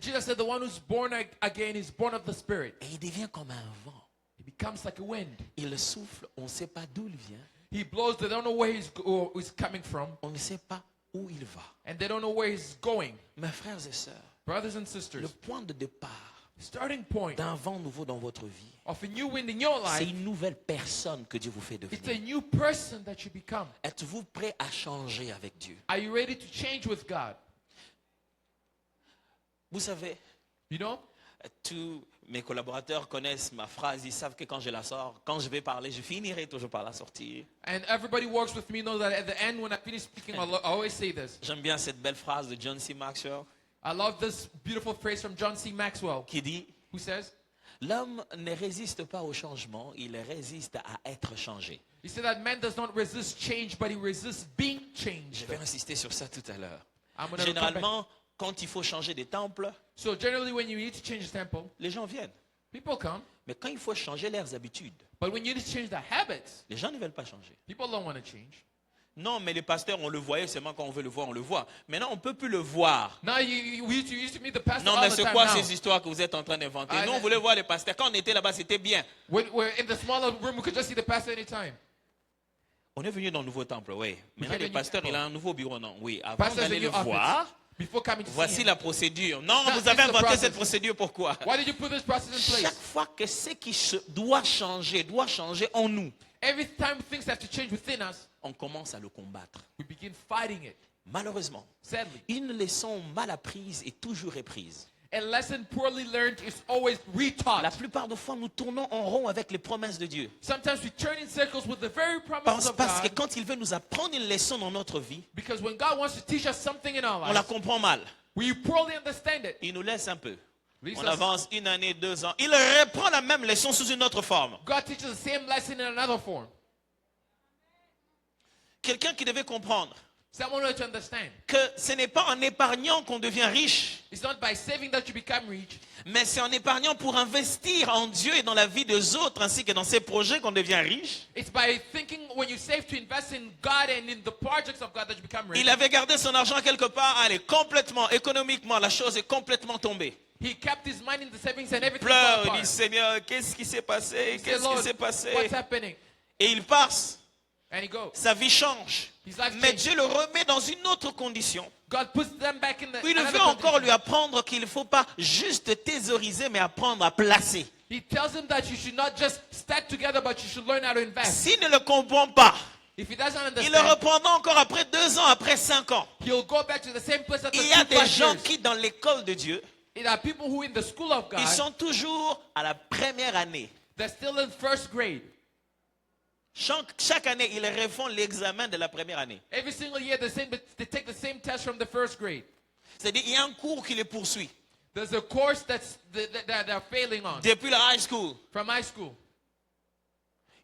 Jesus said, the one who's born again is born of the Spirit. Et il devient comme un vent. He becomes like a wind. Il souffle, on ne sait pas d'où il vient, He blows, they don't know where he's coming from, on ne sait pas où il va. and they don't know where he's going. Mes frères et sœurs, Brothers and le sisters, point de départ starting point d'un vent nouveau dans votre vie, of a new wind in your c'est life, une nouvelle personne que Dieu vous fait it's a devenir. new person that you become. Êtes-vous prêt à changer avec Dieu? Are you ready to change with God? Vous savez, You know? tous mes collaborateurs connaissent ma phrase, ils savent que quand je la sors, quand je vais parler, je finirai toujours par la sortir. And everybody who works with me knows that at the end, when I finish speaking, I always say this. J'aime bien cette belle phrase de John C. Maxwell I love this beautiful phrase from John C. Maxwell, qui dit who says, « L'homme ne résiste pas au changement, il résiste à être changé. he said that man does not resist change, but he resists being Je changed. vais insister sur ça tout à l'heure. I'm gonna come back. Généralement, quand il faut changer des temples, So generally, when you need to change the temple, les gens viennent. people come. Mais quand il faut changer leurs habitudes, But when you need to change the habits, les gens ne veulent pas changer. people don't want to change. Non, mais les pasteurs, on le voyait seulement quand on veut le voir, on le voit. Maintenant, on ne peut plus le voir. Now we used to meet the pastor Non, all mais the c'est time quoi now. ces histoires que vous êtes en train d'inventer? Ah, Nous, on voulait voir les pasteurs. Quand on était là-bas, c'était bien. We're in the smaller room, we could just see the pastor anytime. On est venu dans le nouveau temple, oui. Maintenant, came le in pasteur, new il a un nouveau bureau, non? Oui. Avant Pastor's a d'aller new le office. voir, Before coming to see voici him. la procédure. Non, That vous is avez the inventé process. cette procédure, pourquoi? Why did you put this process in Chaque place? fois que ce qui doit changer en nous, Every time things have to change within us, on commence à le combattre. we begin fighting it. Malheureusement, Sadly, une leçon mal apprise est toujours reprise. a lesson poorly learned is always retaught. La plupart des fois, nous tournons en rond avec les promesses de Dieu. Sometimes we turn in circles with the very promises of Parce que God, quand il veut nous apprendre une leçon dans notre vie, because when God wants to teach us something in our on la lives, comprend mal. we poorly understand it. Il nous laisse un peu. Leaves On us- avance 1 année, 2 ans. Il reprend la même leçon sous une autre forme. God teaches the same lesson in another form. Quelqu'un qui devait comprendre Someone who to understand. que ce n'est pas en épargnant qu'on devient riche, It's not by saving that you become rich. mais c'est en épargnant pour investir en Dieu et dans la vie des autres ainsi que dans ses projets qu'on devient riche. It's by thinking when you save to invest in God and in the projects of God that you become rich. Il avait gardé son argent quelque part, allez, complètement, économiquement, la chose est complètement tombée. He kept his money in the savings and everything. Pleure, fell il apart. dit Seigneur, qu'est-ce qui s'est passé? He said, Qu'est-ce qui Lord, s'est passé? what's happening? Et il passe, And he goes. sa vie change. His life Mais changed. Dieu le remet dans une autre condition. God puts them back in the Il another veut encore condition. lui apprendre qu'il ne faut pas juste thésauriser, mais apprendre à placer. He tells him that you should not just stack together, but you should learn how to invest. S'il ne le comprend pas, If he doesn't il le understand, reprendra encore après 2 ans, après 5 ans. he'll go back to the same place after Il y a 2-5 des gens years. qui, dans l'école de Dieu, There are people who in the school of God, ils sont toujours à la première année. they're still in first grade. Chaque année, ils refont l'examen de la première année. Every single year, they take the same test from the first grade. C'est-à-dire, il y a un cours qui les poursuit. There's a course that they're failing on Depuis la high school, from high school.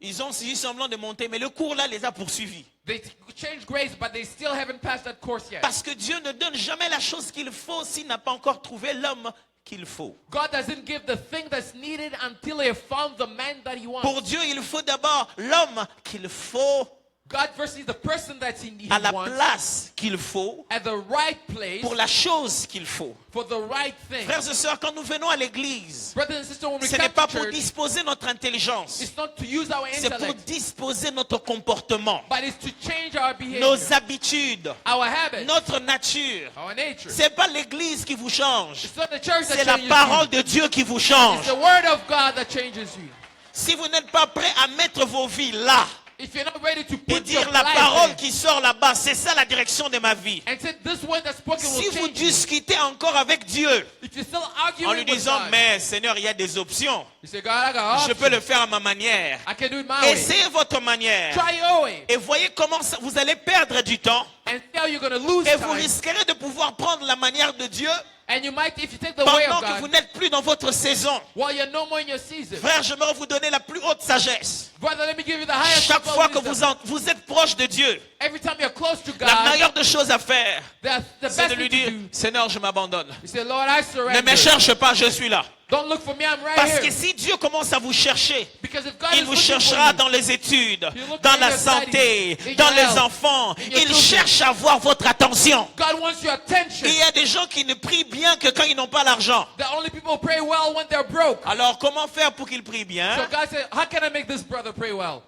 ils ont suivi semblant de monter, mais le cours-là les a poursuivis. They changed grades, but they still haven't passed that course yet. Parce que Dieu ne donne jamais la chose qu'il faut s'il n'a pas encore trouvé l'homme qu'il faut. God doesn't give the thing that's needed until he found the man that he wants. Pour Dieu, il faut d'abord l'homme qu'il faut God first is the person that he à la wants place qu'il faut at the right place pour la chose qu'il faut. for the right thing. Frères et sœurs, quand nous venons à l'église, Brothers and sisters, when we ce n'est come pas to pour church, disposer notre intelligence, it's not to use our c'est pour intellect, disposer notre comportement, but it's to change our behavior, nos habitudes, our habits, notre nature. our nature. C'est pas l'église qui vous change, It's not the church c'est that la changes parole you. de Dieu qui vous It's change. the word of God that changes you. Si vous n'êtes pas prêt à mettre vos vies là If you're not ready to et put your dire la life parole there qui sort là-bas, c'est ça la direction de ma vie. and say this word that's spoken Si will vous change you. discutez encore avec Dieu If you're still en arguing lui with disant, God, mais Seigneur, il y a des options, you say, God, I got je options. peux le faire à ma manière. I can do it my way. Essayez votre manière Try your way. et voyez comment vous allez perdre du temps And and see how you're going to lose Et vous time. risquerez de pouvoir prendre la manière de Dieu And you might, if you take the way pendant of que vous God, n'êtes plus dans votre saison. while you're no more in your season. Frère, j'aimerais vous donner la plus haute sagesse. Brother, let me give you the highest Chaque level fois of que wisdom. vous êtes proche de Dieu, Every time you're close to la God, meilleure des choses à faire, the c'est best de lui thing to dire, do, Seigneur, je m'abandonne. you say, Lord, I Ne surrender. me cherche pas, je suis là. Don't look for me, I'm right Parce que here. si Dieu commence à vous chercher, Because if God il is vous looking for cherchera you, dans les études, He'll look dans in la your santé, studies, in dans your les health, enfants. in your Il children. cherche à avoir votre attention. God wants your attention. Il y a des gens qui ne prient bien que quand ils n'ont pas l'argent. The only people pray well when they're broke. Alors comment faire pour qu'ils prient bien? So God said, how can I make this brother pray well?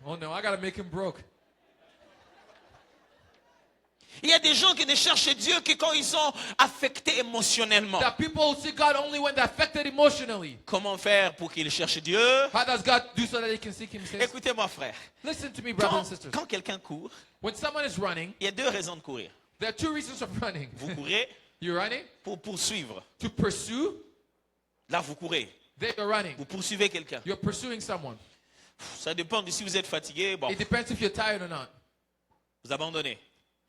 Oh no, I gotta make him broke. Il y a des gens qui ne cherchent Dieu que quand ils sont affectés émotionnellement. That people see God only when they're affected emotionally. Comment faire pour qu'ils cherchent Dieu? How does God do so that he can seek him? Says, Écoutez-moi frère, listen to me, brothers and quand, sisters. quand quelqu'un court, When someone is running, il y a deux raisons de courir. there are two reasons for running. Vous courez You're running pour poursuivre. to pursue. Là, vous courez. There you're running. Vous poursuivez quelqu'un. You're pursuing someone. Ça dépend de si vous êtes fatigué, bon, It depends if you're tired or not. vous abandonnez.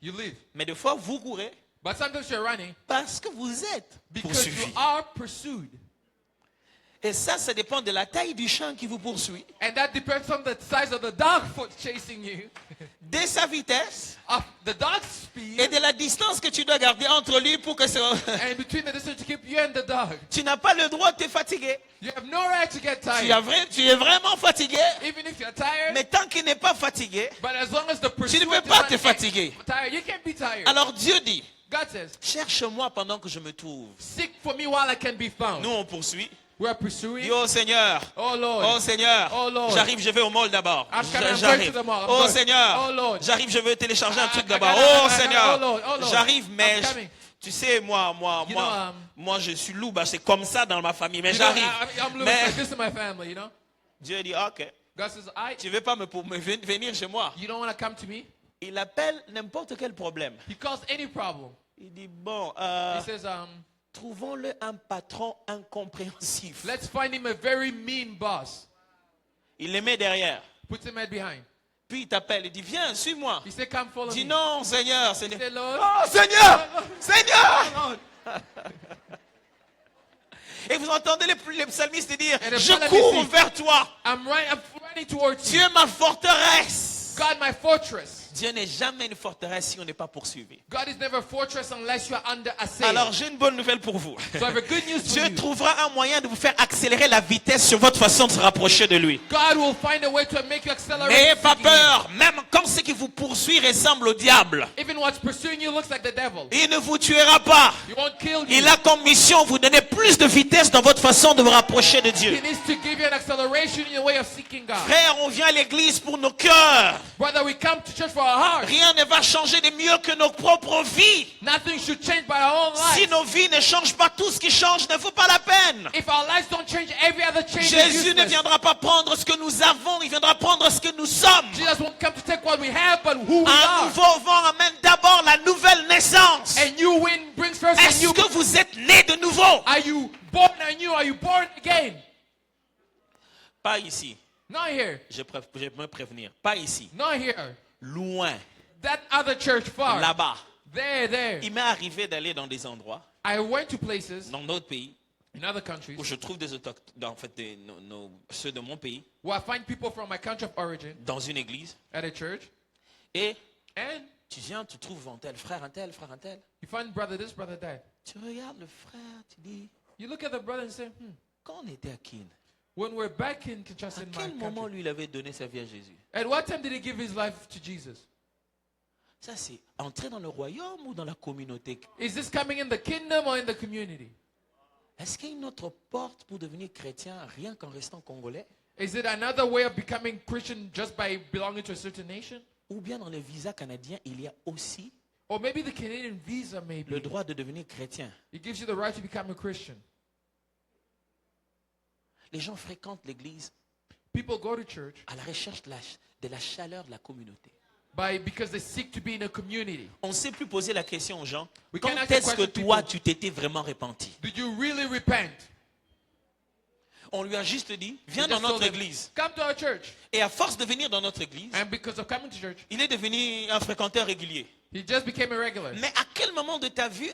You leave. Mais des fois, vous courez But sometimes you're running parce que vous êtes because you poursuivi. are pursued. Et ça dépend de la taille du champ qui vous poursuit, And that depends on the size of the dog foot chasing you, de sa vitesse of the dog's speed, et de la distance que tu dois garder entre lui pour que ça... and between the distance to keep you and the dog. Tu n'as pas le droit de te fatiguer. You have no right to get Tu, tired. tu es vraiment fatigué, Even if you're tired, mais tant qu'il n'est pas fatigué, but as long as the tu pursuit ne peux is pas not te fatiguer. tired, you can't be tired. Alors Dieu dit, God says, cherche-moi pendant que je me trouve. seek for me while I can be found. Nous, on poursuit. We're Dis, pursuing. oh Seigneur, Oh Lord. oh Seigneur, Oh Lord. j'arrive, je vais au mall d'abord. I'm coming, I'm going J'arrive. to the mall. I'm Oh going. Seigneur, Oh Lord. j'arrive, je veux télécharger un truc I d'abord. gotta- Oh I gotta- Seigneur, oh Lord, oh Lord. j'arrive, mais I'm coming. tu sais, moi, You know, moi, je suis loup, bah, c'est comme ça dans ma famille, mais You know, j'arrive. I'm living Mais like this in my family, you know? Dieu dit, ok, God says, tu veux pas venir chez moi? you don't want to come to me? Il appelle n'importe quel problème. He calls any problem. Il dit, bon, He says, trouvons-le un patron incompréhensif. let's find him a very mean boss. Il les met derrière. Puts him right behind. Puis il t'appelle, il dit, viens, suis-moi. He said, come follow Dis me. non, Seigneur, He Seigneur. said, Lord. Oh, Seigneur, Seigneur. Et vous entendez les psalmistes dire, And the je psalmist cours says, vers toi. I'm running towards Tu you. es ma forteresse. God, my fortress. Dieu n'est jamais une forteresse si on n'est pas poursuivi. God is never a fortress unless you are under assault. Alors j'ai une bonne nouvelle pour vous. So I have a good news for Dieu you. trouvera un moyen de vous faire accélérer la vitesse sur votre façon de se rapprocher de lui. God will find a way to make you accelerate. N'ayez pas seeking him. peur, même quand ce qui vous poursuit ressemble au diable. Even what's pursuing you looks like the devil. Il ne vous tuera pas. He won't kill you. Il a comme mission vous donner plus de vitesse dans votre façon de vous rapprocher de He Dieu. needs to give you an acceleration in your way of seeking God. Frère, on vient à l'église pour nos cœurs. Brother, we come to church for our hearts. Rien ne va changer de mieux que nos propres vies. Nothing should change by our own Si lives. nos vies ne changent pas, tout ce qui change ne vaut pas la peine. If our lives don't change, every other change is Jésus ne useless. viendra pas prendre ce que nous avons, il viendra prendre ce que nous sommes. Jesus won't come to take what we have, but who we Un are. nouveau vent amène d'abord la nouvelle naissance. A new wind brings first a Est-ce new. que vous êtes né de nouveau? Are you born anew? Are you born again? Pas ici. Not here. Je me prévenir. Pas ici. Not here. Loin. That other church far. Là-bas. There. Il m'est arrivé d'aller dans des endroits, I went to places dans d'autres pays, in other countries où je trouve des autochtones, en fait, ceux de mon pays, where I find people from my country of origin dans une église. at a church, Et and tu viens, tu trouves un tel, frère un tel, frère un tel. you find brother this, brother that. Tu regardes le frère, tu dis, You look at the brother and say, quand on était à Kin, when we're back in Kinshasa, à in quel my moment country, lui il avait donné sa vie à Jésus? at what time did he give his life to Jesus? Ça, c'est entrer dans le royaume ou dans la communauté? Is this coming in the kingdom or in the community? Est-ce qu'il y a une autre porte pour devenir chrétien rien qu'en restant congolais? Is it another way of becoming Christian just by belonging to a certain nation? Ou bien dans les visas canadiens, il y a aussi Or maybe the Canadian visa, maybe. le droit de devenir chrétien. It gives you the right to become a Christian. Les gens fréquentent l'église People go to church à la recherche de la chaleur de la communauté. because they seek to be in a community. On ne sait plus poser la question aux gens, We quand can ask est-ce the que question, toi people, tu t'étais vraiment repenti? Did you really repent? On lui a juste dit, viens He dans just told notre him, église. come to our church. Et à force de venir dans notre église, And because of coming to church, il est devenu un fréquenteur régulier. he just became a regular. Mais à quel moment de ta vie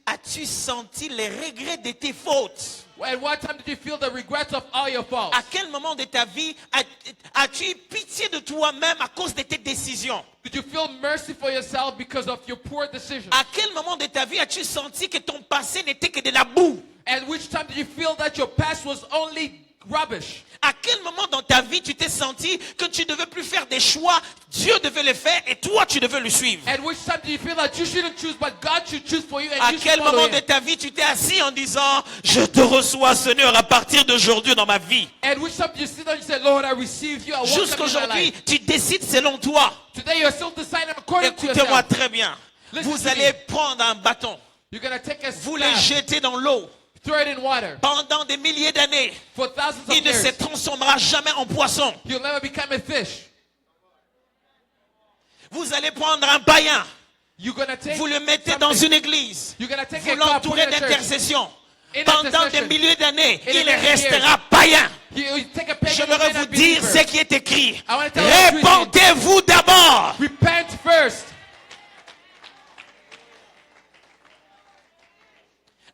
as-tu senti les regrets de tes fautes? At what time did you feel the regrets of all your faults? À quel moment de ta vie as-tu eu pitié de toi-même à cause de tes décisions? Did you feel mercy for yourself because of your poor decisions? À quel moment de ta vie as-tu senti que ton passé n'était que de la boue? At which time did you feel that your past was only rubbish? À quel moment dans ta vie tu t'es senti que tu ne devais plus faire des choix, Dieu devait les faire et toi tu devais le suivre? At which time did you feel that you shouldn't choose, but God should choose for you and À you quel should follow moment de him? ta vie tu t'es assis en disant, je te reçois Seigneur à partir d'aujourd'hui dans ma vie? At which time did you sit down and you say, Lord, I receive you. I welcome you in my Jusqu'aujourd'hui, life. tu décides selon toi. Today you're still deciding according to Écoutez-moi yourself. très bien. Listen Vous to allez me. prendre un bâton, You're going to take a vous le staff, jetez dans l'eau. throw it in water. Pendant des milliers d'années, For thousands of il ne se years, transformera jamais en poisson. you'll never become a fish. Vous allez prendre un païen, You're going to take vous le mettez dans something. une église, You're going to take vous a cup, put l'entourez it in a church. d'intercession. In Pendant des intercession. milliers d'années, In il a million restera païen. You take a pagan J'aimerais and vous a dire believer. ce qui est écrit. I want to tell you what's written. Répentez-vous d'abord. Repent first.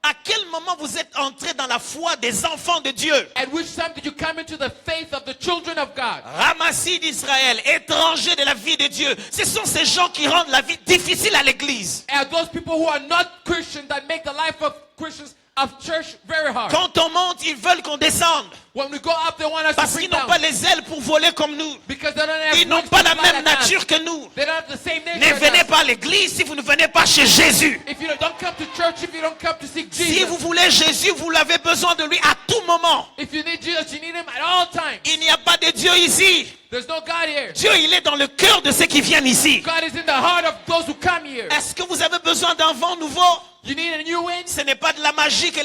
À quel moment vous êtes entré dans la foi des enfants de Dieu? At which time did you come into the faith of the children of God? Ramassis d'Israël, étrangers de la vie de Dieu. Ce sont ces gens qui rendent la vie difficile à l'église. And those people who are not Christians that make the life of Christians of church very hard. Quand on monte, ils veulent qu'on descende. When we go up, they want us Parce to qu'ils bring n'ont down. pas les ailes pour voler comme nous. Because they don't have Ils n'ont wings pas to la fly même like us. nature que nous. They don't have the same Ne nature as venez us. pas à l'église si vous ne venez pas chez Jésus. If you don't come to church, if you don't come to seek Si Jesus, vous voulez Jésus, vous l'avez besoin de lui à tout moment. if you need Jesus, you need him at all times. Il n'y a pas de Dieu ici. There's no God here. Dieu, il est dans le cœur de ceux qui viennent ici. God is in the heart of those who come here. Est-ce que vous avez besoin d'un vent nouveau? You need a new wind. Ce n'est pas de la magie que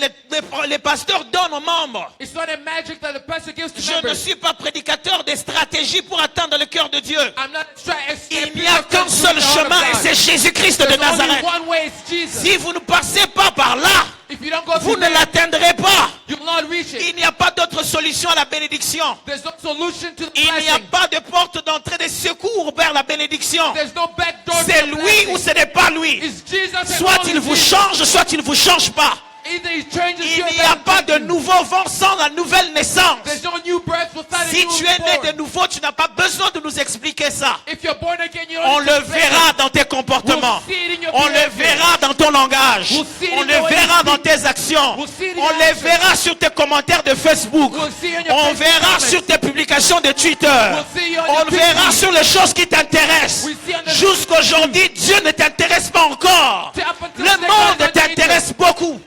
les pasteurs donnent aux membres. It's not a magic that the pastor gives to Je ne members. suis pas prédicateur des stratégies pour atteindre le cœur de Dieu. I'm not trying. Il n'y a qu'un seul chemin et c'est Jésus-Christ de There's only Nazareth. one way. It's Jesus. Si vous ne passez pas par là, If you don't go vous through ne there, l'atteindrez pas. you will not reach it. Il n'y a pas d'autre solution à la bénédiction. There's no solution to the Il n'y a blessing. pas de porte d'entrée de secours vers la bénédiction. There's no back door to C'est the lui ou blessing. ce n'est pas lui. It's Jesus and Soit only il vous Jesus. change, soit il ne vous change pas. Either he changes Il you or n'y a doesn't pas de change you. nouveau vent sans la nouvelle naissance. There's no new birth without Si a new tu es né de born. nouveau, tu n'as pas besoin de nous expliquer ça. If you're born again, you On don't le need to say verra that. dans tes comportements. We'll see it in your On le behavior. verra dans ton langage. We'll see it On in le the way you verra dans speak. tes actions. We'll see it in On your le actions. verra sur tes commentaires de Facebook. We'll see it in your On Facebook verra comments. sur tes publications de Twitter. We'll see you on On your le verra Twitter. sur les choses qui t'intéressent. We'll see on the- Jusqu'aujourd'hui, Dieu ne t'intéresse pas encore. See, up until Le today, monde God doesn't t'intéresse beaucoup.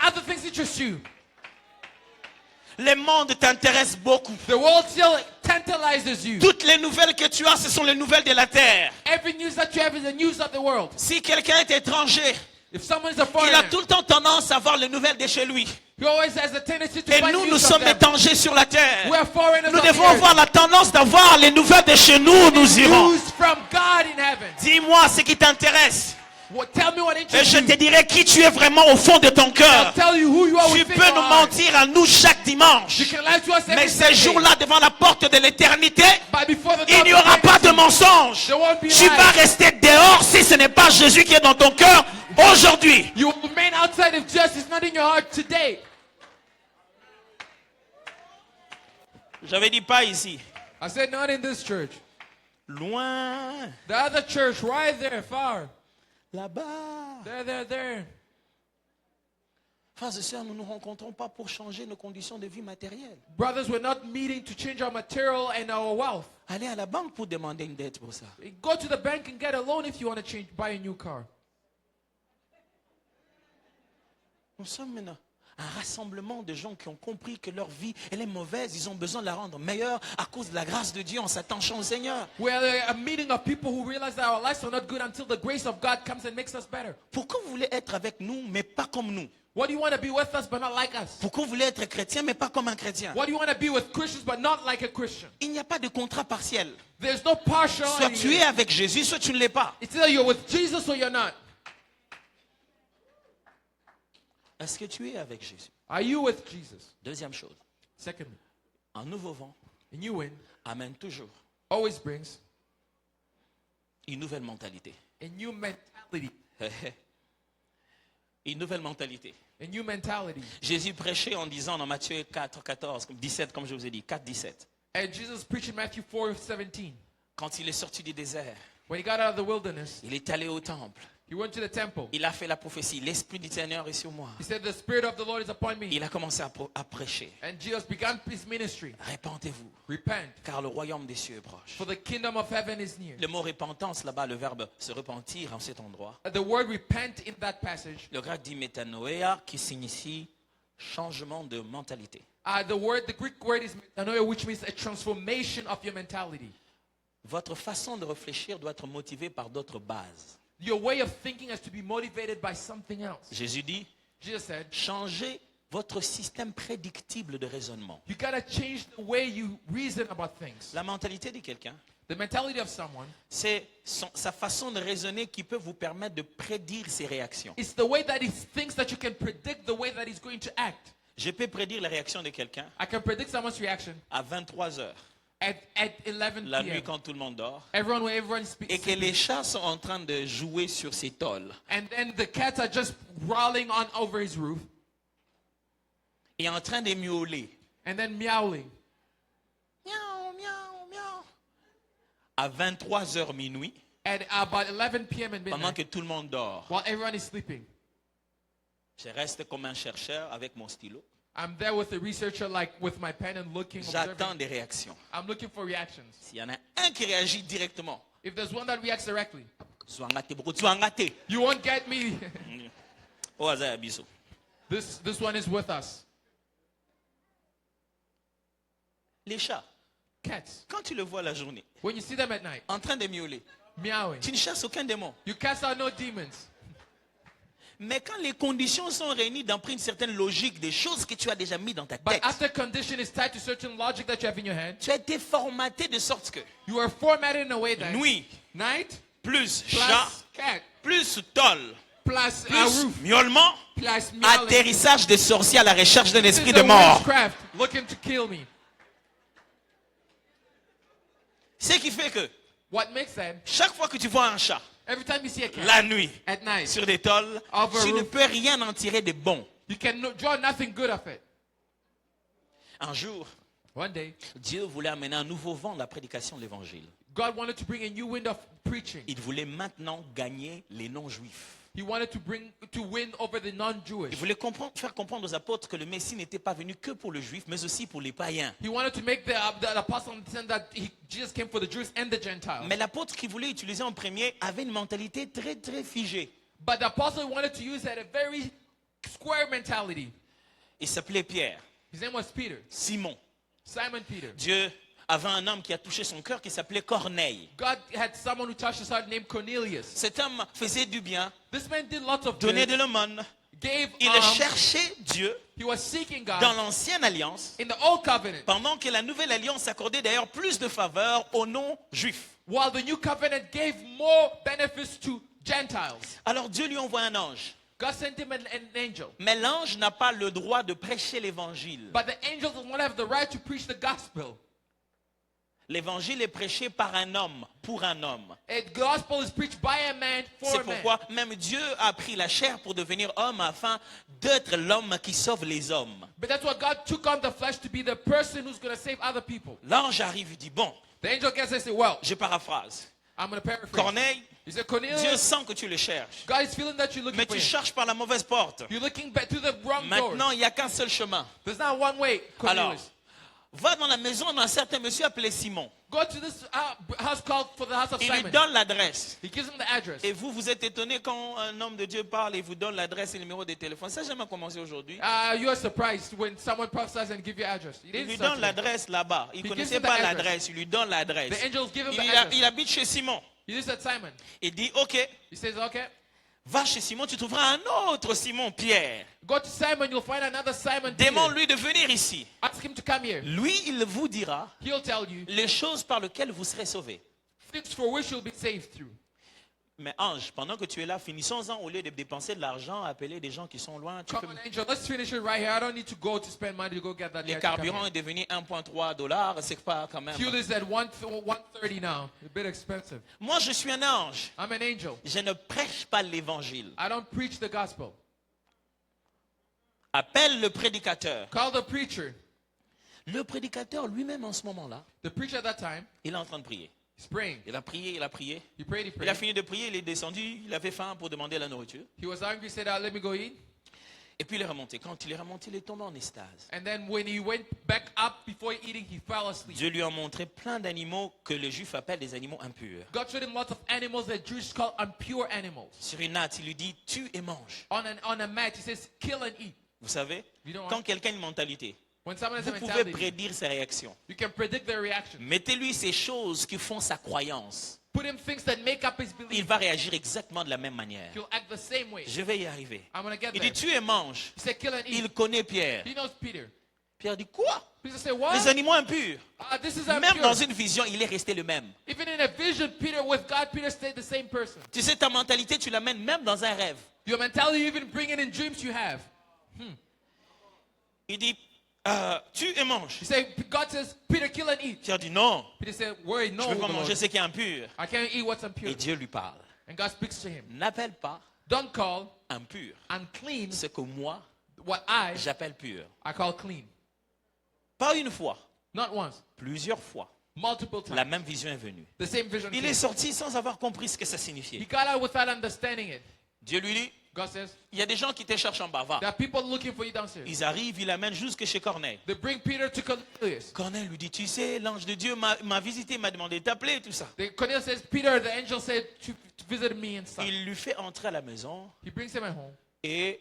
Other things interest you. Le monde t'intéresse beaucoup. The world still tantalizes you. Toutes les nouvelles que tu as, ce sont les nouvelles de la terre. Every news that you have is the news of the world. Si quelqu'un est étranger, If someone is a il a foreigner, tout le temps tendance à voir les nouvelles de chez lui. he always has a tendency to Et find nous, news nous of sommes them. étrangers sur la terre. We are foreigners Nous on the devons earth. avoir la tendance d'avoir les nouvelles de chez nous, nous irons. News from God in heaven. Dis-moi ce qui t'intéresse. Tell me what Et interests je you. te dirai qui tu es vraiment au fond de ton I'll cœur. tell you who you are Tu within peux your nous heart. mentir à nous chaque dimanche. You can lie to us Mais every ces Sunday. jours-là, devant la porte de l'éternité, But before the il door n'y of aura pas de eternity, mensonge. there won't be Tu lies. vas rester dehors si ce n'est pas Jésus qui est dans ton cœur aujourd'hui. You will remain outside if justice is not in your heart today. J'avais dit pas ici. I said not in this church. Loin. The other church, right there, far. Là-bas. There. Frères et sœurs, nous ne nous rencontrons pas pour changer nos conditions de vie matérielles. Brothers, we're not meeting to change our material and our wealth. Allez à la banque pour demander une dette pour ça. Go to the bank and get a loan if you want to buy a new car. Nous sommes maintenant un rassemblement de gens qui ont compris que leur vie, elle est mauvaise. Ils ont besoin de la rendre meilleure à cause de la grâce de Dieu en s'attachant au Seigneur. We're a meeting of people who realize that our lives are not good until the grace of God comes and makes us better. Pourquoi vous voulez être avec nous, mais pas comme nous? What do you want to be with us but not like us? Pourquoi vous voulez être chrétien, mais pas comme un chrétien? What do you want to be with Christians but not like a Christian? Il n'y a pas de contrat partiel. There's no Soit partiality. tu es avec Jésus, soit tu ne l'es pas. It's either you're with Jesus or you're not. Est-ce que tu es avec Jésus? Are you with Jesus? Deuxième chose. Secondly, un nouveau vent a new wind amène toujours always brings une nouvelle mentalité. a new mentality. Une nouvelle mentalité. A new mentality. Jésus prêchait en disant dans Matthieu 4, 14, 17, comme je vous ai dit, 4, 17. And Jesus preached in Matthew 4:17. Quand il est sorti du désert, When he got out of the wilderness, il est allé au temple. he went to the temple. Il a fait la prophétie. L'Esprit du Seigneur est sur moi. He said, the Spirit of the Lord is upon me. Il a commencé à prêcher. And Jesus began his ministry. Répentez-vous, Repent, car le royaume des cieux est proche. for the kingdom of heaven is near. Le mot repentance, là-bas, le verbe se repentir en cet endroit. The word repent in that passage, Le grec dit metanoia, qui signifie changement de mentalité. the Greek word is metanoia, which means a transformation of your mentality. Votre façon de réfléchir doit être motivée par d'autres bases. Your way of thinking has to be motivated by something else. Jésus dit, Jesus said, changez votre système prédictible de raisonnement. you gotta change the way you reason about things. La mentalité de quelqu'un, The mentality of someone c'est sa façon de raisonner qui peut vous permettre de prédire ses réactions. is the way that he thinks that you can predict the way that he's going to act. Je peux prédire la réaction de quelqu'un I can predict someone's reaction à 23 heures, at 11 la nuit p.m. quand tout le monde dort, Everyone et speaks. que les chats sont en train de jouer sur ses tôles. And then the cats are just growling on over his roof Et en train de miauler. and then meowing. Miaou, miaou, miaou. À 23 heures minuit, At about 11 p.m. and pendant midnight, que tout le monde dort, while everyone is sleeping, je reste comme un chercheur avec mon stylo. I'm there with a researcher, like with my pen and looking. J'attends Observing. des réactions. I'm looking for reactions. S'il y en a un qui réagit directement, If there's one that reacts directly, Zwangate, beaucoup de Zwangate. you won't get me. Au hasard, bisous. This one is with us. Les chats, Cats. quand tu le vois la journée, When you see them at night, en train de miauler, meowing, tu ne chasses aucun démon. you cast out no demons. Mais quand les conditions sont réunies d'après une certaine logique des choses que tu as déjà mis dans ta But tête, after condition is tied to certain logic that you have in your head, tu as été formaté de sorte que you are formatted in a way that nuit night plus plus chat, cat plus tôle, plus plus roof miaulement, plus meowing. atterrissage des sorciers à la recherche d'un This esprit is de a mort. witchcraft looking to kill me. Ce qui fait que What makes that? chaque fois que tu vois un chat, Every time you see a cat la nuit, at night, sur des tôles, Over tu ne roof. peux rien en tirer de bon. you can draw nothing good of it. Un jour, One day, Dieu voulait amener un nouveau vent de la prédication de l'évangile. God wanted to bring a new wind of preaching. Il voulait maintenant gagner les non-juifs. He wanted to win over the non-Jewish. Il voulait faire comprendre aux apôtres que le Messie n'était pas venu que pour le juif, mais aussi pour les païens. He wanted to make the apostles understand that Jesus came for the Jews and the Gentiles. Mais l'apôtre qu'il voulait utiliser en premier avait une mentalité très très figée. But the apostle he wanted to use had a very square mentality. Il s'appelait Pierre, His name was Peter, Simon. Simon Peter. Dieu avait un homme qui a touché son cœur qui s'appelait Corneille. God had someone who touched his heart named Cornelius. Cet homme faisait du bien, This man did lots of donnait good, de l'aumône. gave Il alms. cherchait Dieu He was seeking God dans l'ancienne alliance, in the old covenant, pendant que la nouvelle alliance accordait d'ailleurs plus de faveurs aux non-juifs. while the new covenant gave more benefits to Gentiles. Alors Dieu lui envoie un ange. God sent him an angel. Mais l'ange n'a pas le droit de prêcher l'évangile. But the angel does not have the right to preach the gospel. L'évangile est prêché par un homme, pour un homme. The gospel is preached by a man for C'est a man. pourquoi même Dieu a pris la chair pour devenir homme afin d'être l'homme qui sauve les hommes. But that's why God took on the flesh to be the person who's going to save other people. L'ange arrive et dit, bon, The angel gets and says, well, je paraphrase. I'm going to paraphrase. Corneille, He said, Dieu Cornelius, sent que tu le cherches. God is feeling that you're looking Mais for tu him. cherches par la mauvaise porte. You're looking back to the wrong door. Maintenant, il n'y a qu'un seul chemin. There's not one way, Alors, Cornelius. va dans la maison d'un certain monsieur appelé Simon. Go to this house called for the house of Il lui Simon. donne l'adresse. He gives him the address. Et vous êtes étonné quand un homme de Dieu parle et vous donne l'adresse et le numéro de téléphone. Ça n'a jamais commencé aujourd'hui. You are surprised when someone prophesies and give you address. Il lui donne l'adresse là-bas. Il ne gives connaissait him the pas address. l'adresse. Il lui donne l'adresse. The angels give him the Il address. habite chez Simon. He looks at Simon. Il dit, ok, He says, okay, va chez Simon, tu trouveras un autre Simon, Pierre. go to Simon, you'll find another Simon Peter. Demande-lui de venir ici. Ask him to come here. Lui, il vous dira He'll tell you les choses par lesquelles vous serez sauvés. things for which you'll be saved through. Mais ange, pendant que tu es là, finissons-en au lieu de dépenser de l'argent, appeler des gens qui sont loin. Tu Come peux- on, angel, let's finish it right here. I don't need to go to spend money to go get that. Les guy to come carburants here. est devenu 1,3 $, c'est pas quand même. Fuel is at 130 now. A bit expensive. Moi, je suis un ange. I'm an angel. Je ne prêche pas l'évangile. I don't preach the gospel. Appelle le prédicateur. Call the preacher. Le prédicateur lui-même en ce moment-là, The preacher at that time, il est en train de prier. he's praying. Il a prié, il a prié. He prayed, he Il a prayed. fini de prier, il est descendu, il avait faim pour demander la nourriture. He was hungry, he said, let me go eat. Et puis il est remonté. Quand il est remonté, il est tombé en extase. And then when he went back up before eating, he fell asleep. Dieu lui a montré plein d'animaux que les Juifs appellent des animaux impurs. God showed him lots of animals that Jews call impure animals. Sur une natte, il lui dit, tue et mange. On a mat, he says, kill and eat. Vous savez, You know what? quand quelqu'un a une mentalité, When someone has a vous pouvez mentality, prédire ses réactions. you can predict their reaction. Mettez-lui ces choses qui font sa croyance. Put him things that make up his Il belief. va réagir exactement de la même manière. He'll act the same way. Je vais y arriver. I'm going to get Il there. dit, tue et mange. He said, kill and eat. Il connaît Pierre. He knows Peter. Pierre dit, quoi? Peter said, what? Les animaux impurs. This is Même impure. dans une vision, il est resté le même. Even in a vision, Peter, with God, Peter stayed the same person. Tu sais, ta mentalité, tu l'amènes même dans un rêve. Your mentality, you even bring it in dreams you have. Il dit, tue et mange. He said, God says, Peter, kill and eat. Pierre dit, non, Peter said, worry, no, je ne peux pas Lord. manger ce qui est impur. I can't eat what's impure. Et Dieu lui parle. And God speaks to him. N'appelle pas Don't call impur unclean ce que moi, what I j'appelle pur. call clean. Pas une fois, Not once, plusieurs fois, multiple times. la même vision est venue. The same vision Il came. est sorti sans avoir compris ce que ça He signifiait. got out without understanding it. Dieu lui dit, God says, il y a des gens qui te cherchent en bas, va. there are people looking for you downstairs. Ils arrivent, ils l'amènent jusque chez Corneille. They bring Peter to Cornelius. Corneille lui dit, tu sais, l'ange de Dieu m'a visité, m'a demandé de t'appeler, tout ça. Cornelius says, Peter, the angel said to visit me and stuff. Il lui fait entrer à la maison He brings him at home. et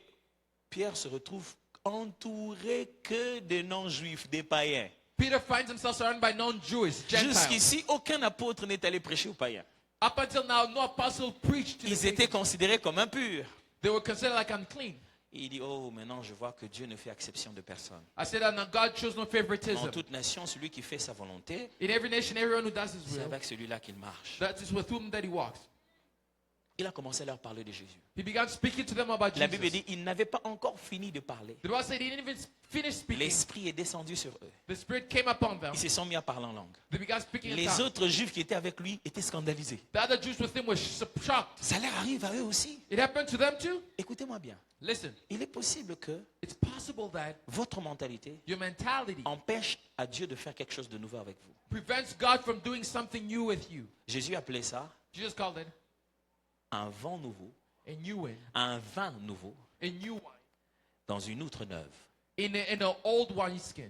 Pierre se retrouve entouré que de non-juifs, des païens. Peter finds himself surrounded by non-Jewish, Gentiles. Jusqu'ici, aucun apôtre n'est allé prêcher aux païens. Up until now, no apostle preached to the Ils étaient pagans. considérés comme impurs. They were considered like unclean. Et il dit, oh, maintenant je vois que Dieu ne fait exception de personne. I said that now God shows no Dans favoritism. toute nation, celui qui fait sa volonté, In every nation, everyone who does his c'est will, avec celui-là qu'il marche. that is with whom that he walks. Il a commencé à leur parler de Jésus. He began speaking to them about La Bible Jesus. dit, il n'avait pas encore fini de parler. The Bible said he didn't even finish speaking. L'Esprit est descendu sur eux. The Spirit came upon them. Ils se sont mis à parler en langue. They began speaking in Les tongues. autres Juifs qui étaient avec lui étaient scandalisés. The other Jews with him were shocked. Ça leur arrive à eux aussi. It happened to them too. Écoutez-moi bien. Listen, Il est possible que it's possible that votre mentalité your mentality empêche à Dieu de faire quelque chose de nouveau avec vous. prevents God from doing something new with you. Jésus appelait ça Jesus called it un vent nouveau, a new wind, un vin nouveau a new wine dans une outre neuve. in an old wineskin.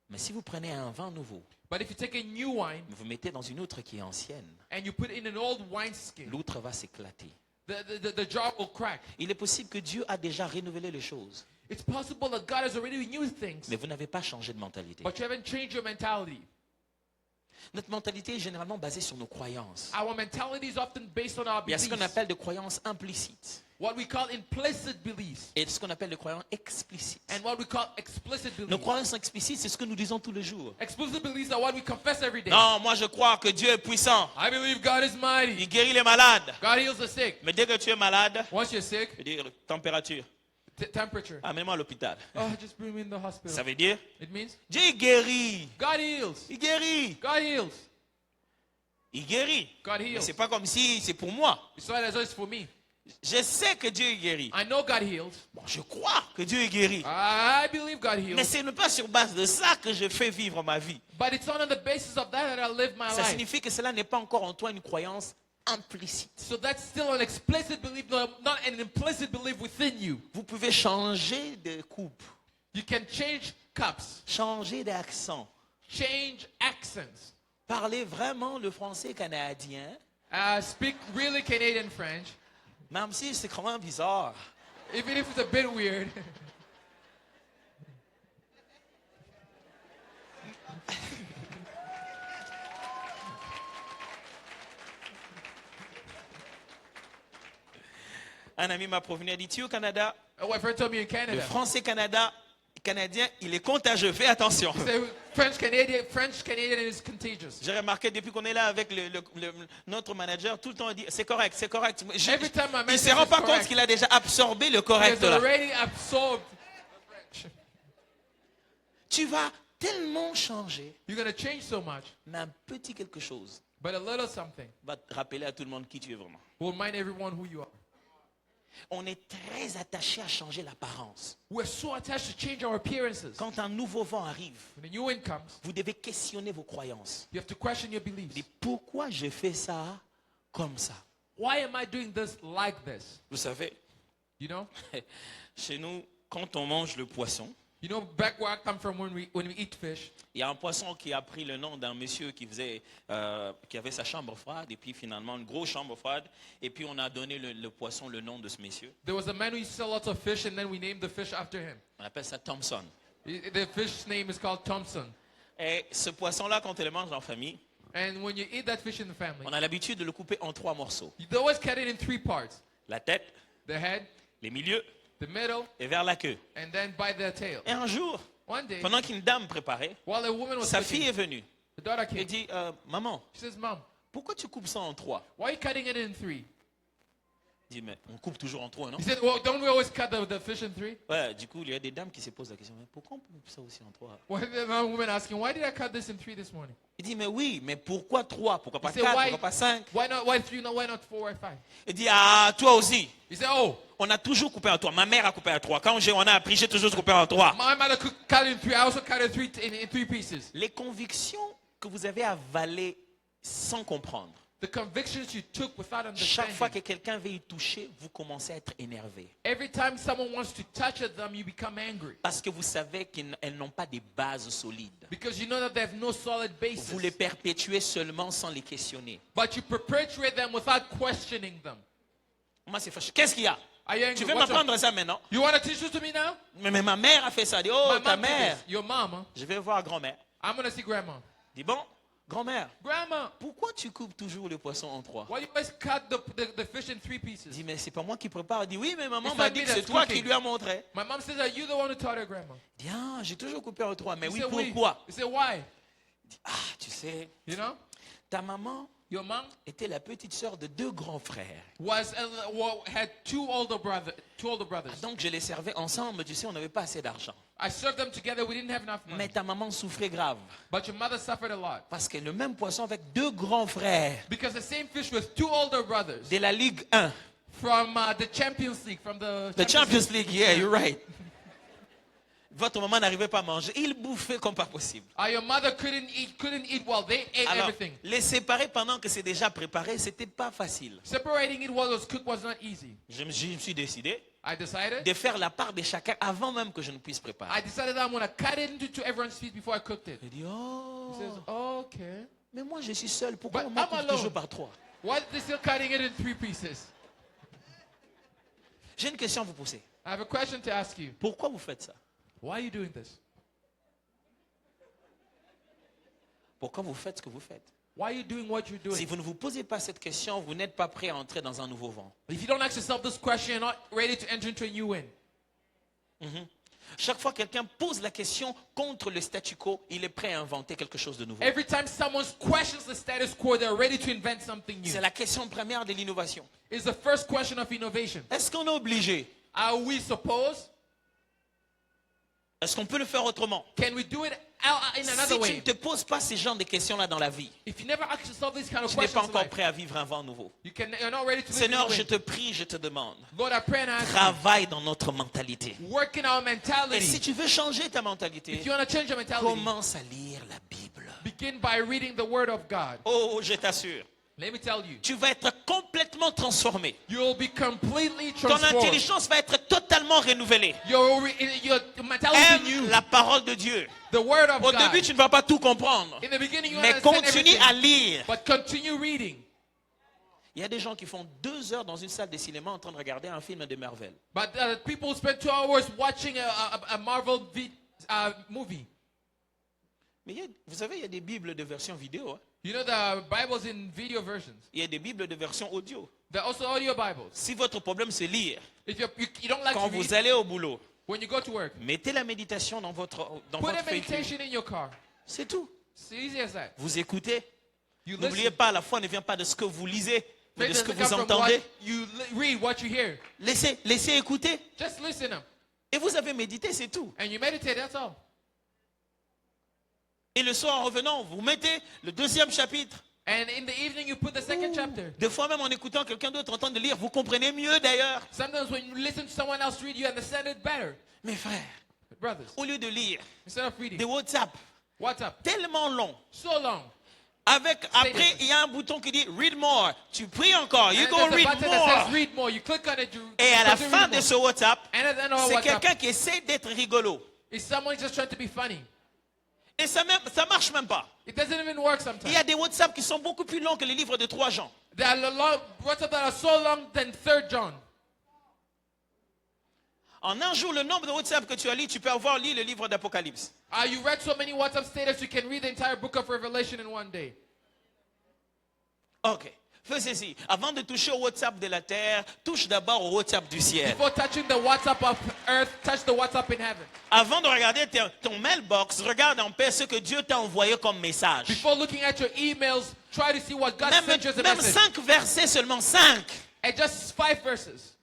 Mais si vous prenez un vin nouveau, But if you take a new wine vous mettez dans une outre qui est ancienne, and you put it in an old wineskin, l'outre va s'éclater. the jar will crack. Il est possible que Dieu a déjà renouvelé les choses, It's possible that God has already renewed things, mais vous n'avez pas changé de mentalité. but you haven't changed your mentality. Notre mentalité est généralement basée sur nos croyances. Our mentality is often based on our Il y a ce qu'on beliefs, appelle des croyances implicites what we call implicit beliefs, et ce qu'on appelle des croyances explicites. and what we call explicit Nos beliefs. croyances explicites, c'est ce que nous disons tous les jours. Explicit beliefs are what we confess every day. Non, moi je crois que Dieu est puissant. I believe God is mighty. Il guérit les malades. God heals the sick. Mais dès que tu es malade, Once you're sick, je veux dire température, temperature. amène-moi à l'hôpital. Oh, just bring me in the Ça hospital. veut dire, It means Dieu il guérit. God heals. Il guérit. God heals. Il guérit. God Mais heals. c'est pas comme si c'est pour moi. It's not as though it's for me. Je sais que Dieu est guéri. I know God heals. Bon, je crois que Dieu est guéri. I believe God Mais heals. ce n'est pas sur base de ça que je fais vivre ma vie. But it's not on the basis of that I live my Ça life. signifie que cela n'est pas encore en toi une croyance implicite. So that's still an explicit belief, not an implicit belief within you. Vous pouvez changer de coupe, You can change cups, changer d'accent, change accents, parler vraiment le français canadien, speak really Canadian French, même si c'est quand même bizarre. even if it's a bit weird. Un ami m'a prévenu, il a dit, tu es au Canada, Oh, my friend told me in le Canada, français Canadien, il est contagieux. Fais attention. Say French Canadian is contagious. J'ai remarqué depuis qu'on est là avec notre manager, tout le temps il dit c'est correct, c'est correct. Every time my Il man ne se says rend it's pas compte correct, qu'il a déjà absorbé le he correct has là. already absorbed French. Tu vas tellement changer, You're going to change so much, mais un petit quelque chose but a little something va te rappeler à tout le monde qui tu es vraiment. will remind everyone who you are. On est très attaché à changer l'apparence. We're so attached to change our appearances. Quand un nouveau vent arrive, When a new wind comes, vous devez questionner vos croyances. you have to question your beliefs. Et pourquoi je fais ça comme ça? Why am I doing this like this? Vous savez, You know? chez nous, quand on mange le poisson, You know, back where I come from, when we eat fish, il y a un poisson qui a pris le nom d'un monsieur qui avait sa chambre froide, et puis finalement une grosse chambre froide, et puis on a donné le poisson le nom de ce monsieur. there was a man who used to sell lots of fish, and then we named the fish after him. On appelle ça Thompson. The fish's name is called Thompson. Et ce poisson-là, quand on le mange en famille, And when you eat that fish in the family, on a l'habitude de le couper en 3 morceaux. you always cut it in 3 parts. La tête, The head, les milieux the middle, et vers la queue. and then by the tail. Et un jour, One day, pendant qu'une dame préparait, while a woman was sa fille cooking, est venue the daughter et came. dit, maman, She says, Mom, pourquoi tu coupes ça en 3? why are you cutting it in 3? Je dis, mais on coupe toujours en 3, non? He said, well, don't we always cut the fish in 3? Ouais, du coup, il y a des dames qui se posent la question, mais pourquoi on coupe ça aussi en 3? Well, the woman asking, why did I cut this in 3 this morning? Il dit, mais oui, mais pourquoi 3? Pourquoi pas He said, 4? why- Pourquoi pas 5? Why not? Why 3? No, why not 4 or 5? Il dit, ah, toi aussi. He said, oh, On a toujours coupé en 3. Ma mère a coupé en 3. Quand on a appris, j'ai toujours coupé en 3. my mother cut it in 3. I also cut it in 3 pieces. Les convictions que vous avez avalées sans comprendre. The convictions you took without Chaque fois understanding. que quelqu'un veut y toucher, vous commencez à être énervé. Every time someone wants to touch at them, you become angry. Parce que vous savez qu'elles n'ont pas des bases solides. Because you know that they have no solid basis. Vous les perpétuez seulement sans les questionner. But you perpetuate them without questioning them. Moi, c'est fâché. Qu'est-ce qu'il y a? Are you angry? Tu veux What's up? m'apprendre ça maintenant? You want to teach this to me now? Mais ma mère a fait ça. Elle dit, oh, My ta mom did mère. this. Your mom, huh? Je vais voir grand-mère. I'm going to see grandma. Dis, bon, grand-mère, Grandma, pourquoi tu coupes toujours le poisson en 3? why do you always cut the fish in 3 Je pieces? dis, mais c'est pas moi qui prépare. Elle dit, oui, mais maman It's m'a not dit me que c'est that's toi cooking. qui lui as montré. My mom says, are you the one who taught her, grandma? Dis, ah, j'ai toujours coupé en 3. Mais He oui, said, pourquoi? He said, why? Ah, tu sais, You know? ta maman Your mom était la petite sœur de 2 grands frères. had two older brothers. Donc je les servais ensemble, tu sais, on n'avait pas assez d'argent. I served them together. We didn't have enough money. Mais ta maman souffrait grave. But your mother suffered a lot. Parce que le même poisson avec 2 grands frères Because the same fish with 2 older brothers de la Ligue 1. from the Champions League, from the The Champions League, yeah, you're right. Votre maman n'arrivait pas à manger. Ils bouffaient comme pas possible. Your mother couldn't eat well. They ate Alors, everything. les séparer pendant que c'est déjà préparé, c'était pas facile. Separating it while it was cooked was not easy. Je me suis décidé I decided. de faire la part de chacun avant même que je ne puisse préparer. I decided that I'm going to cut it into everyone's feet before I cooked it. Il dit, oh, He says, okay. mais moi je suis seul. Pourquoi But on m'en I'm coupe alone. toujours par 3? Why are they still cutting it in 3 pieces? J'ai une question à vous poser. I have a question to ask you. Pourquoi vous faites ça? Why are you doing this? Pourquoi vous faites ce que vous faites? Why are you doing what you're doing? Si vous ne vous posez pas cette question, vous n'êtes pas prêt à entrer dans un nouveau vent. If you don't ask yourself this question, you're not ready to enter into a new wind. Chaque fois que quelqu'un pose la question contre le statu quo, il est prêt à inventer quelque chose de nouveau. Every time someone questions the status quo, they're ready to invent something new. C'est la question première de l'innovation. It's the first question of innovation. Est-ce qu'on est obligé? Are we supposed? Est-ce qu'on peut le faire autrement? Can we do it in Si another tu ne way? te poses pas ces genres de questions-là dans la vie, If you never ask yourself these kind of tu n'es pas questions in encore life, prêt à vivre un vent nouveau. you're not ready to live in Seigneur, a je wind. te prie, je te demande, Lord, I pray and ask you, travaille dans notre mentalité. work in our Et si mentality. tu veux changer ta mentalité, If you want to change your mentality, commence à lire la Bible. begin by reading the Word of God. Oh, je t'assure, Let me tell you, tu vas être complètement transformé. you'll be completely Ton transformed. intelligence va être totalement renouvelée. Your mentality will be Aime new. la parole de Dieu. The Word of Au God. début, tu ne vas pas tout comprendre. In the beginning, you Mais understand continue everything, à lire. but continue reading. Il y a des gens qui font 2 heures dans une salle de cinéma en train de regarder un film de Marvel. But people spend 2 hours watching a Marvel movie. Mais vous savez, il y a des Bibles de version vidéo. Hein. You know, the Bible's in video versions. Il y a des Bibles de version audio. There are also audio Bibles. Si votre problème c'est lire, If you don't like quand to vous read, allez au boulot, When you go to work, Mettez la méditation dans put votre a véhicule. meditation in your car. C'est tout. It's easy as that. Vous écoutez. You N'oubliez listen. pas, la foi ne vient pas de ce que vous lisez, mais Faith de ce que doesn't vous come from what entendez. you read, what you hear. Laissez écouter. Just listen them. Et vous avez médité, c'est tout. And you meditate, that's all. Et le soir, en revenant, vous mettez le 2e chapitre. And in the evening, you put the second chapter. Des fois, même en écoutant quelqu'un d'autre en train de lire, vous comprenez mieux d'ailleurs. Sometimes when you listen to someone else read, you understand it better. Mes frères, But brothers, au lieu de lire instead of reading, des WhatsApp what's up? tellement longs, So long. après, il y a un bouton qui dit Read more. Tu pries encore. You And go there's a read button that says more. read more. You click on it, you Et à la continue fin read de more. ce WhatsApp, And at the end of c'est WhatsApp, quelqu'un qui essaie d'être rigolo. is someone just trying to be funny. Et ça marche même pas. It doesn't even work Il sometimes. y a des WhatsApp qui sont beaucoup plus longs que les livres de 3 Jean. There are long, WhatsApp that are so long than 3 John. En un jour, le nombre de WhatsApp que tu as lu, tu peux avoir lu le livre d'Apocalypse. You read so many WhatsApp status, you can read the entire book of Revelation in one day. Ok. Fais ceci. Avant de toucher au WhatsApp de la terre, touche d'abord au WhatsApp du ciel. Before touching the WhatsApp of earth, touch the WhatsApp in heaven. Avant de regarder ton mailbox, regarde en paix ce que Dieu t'a envoyé comme message. Before looking at your emails, try to see what God Même sent you as a 5 message. versets seulement, 5. And just 5 verses.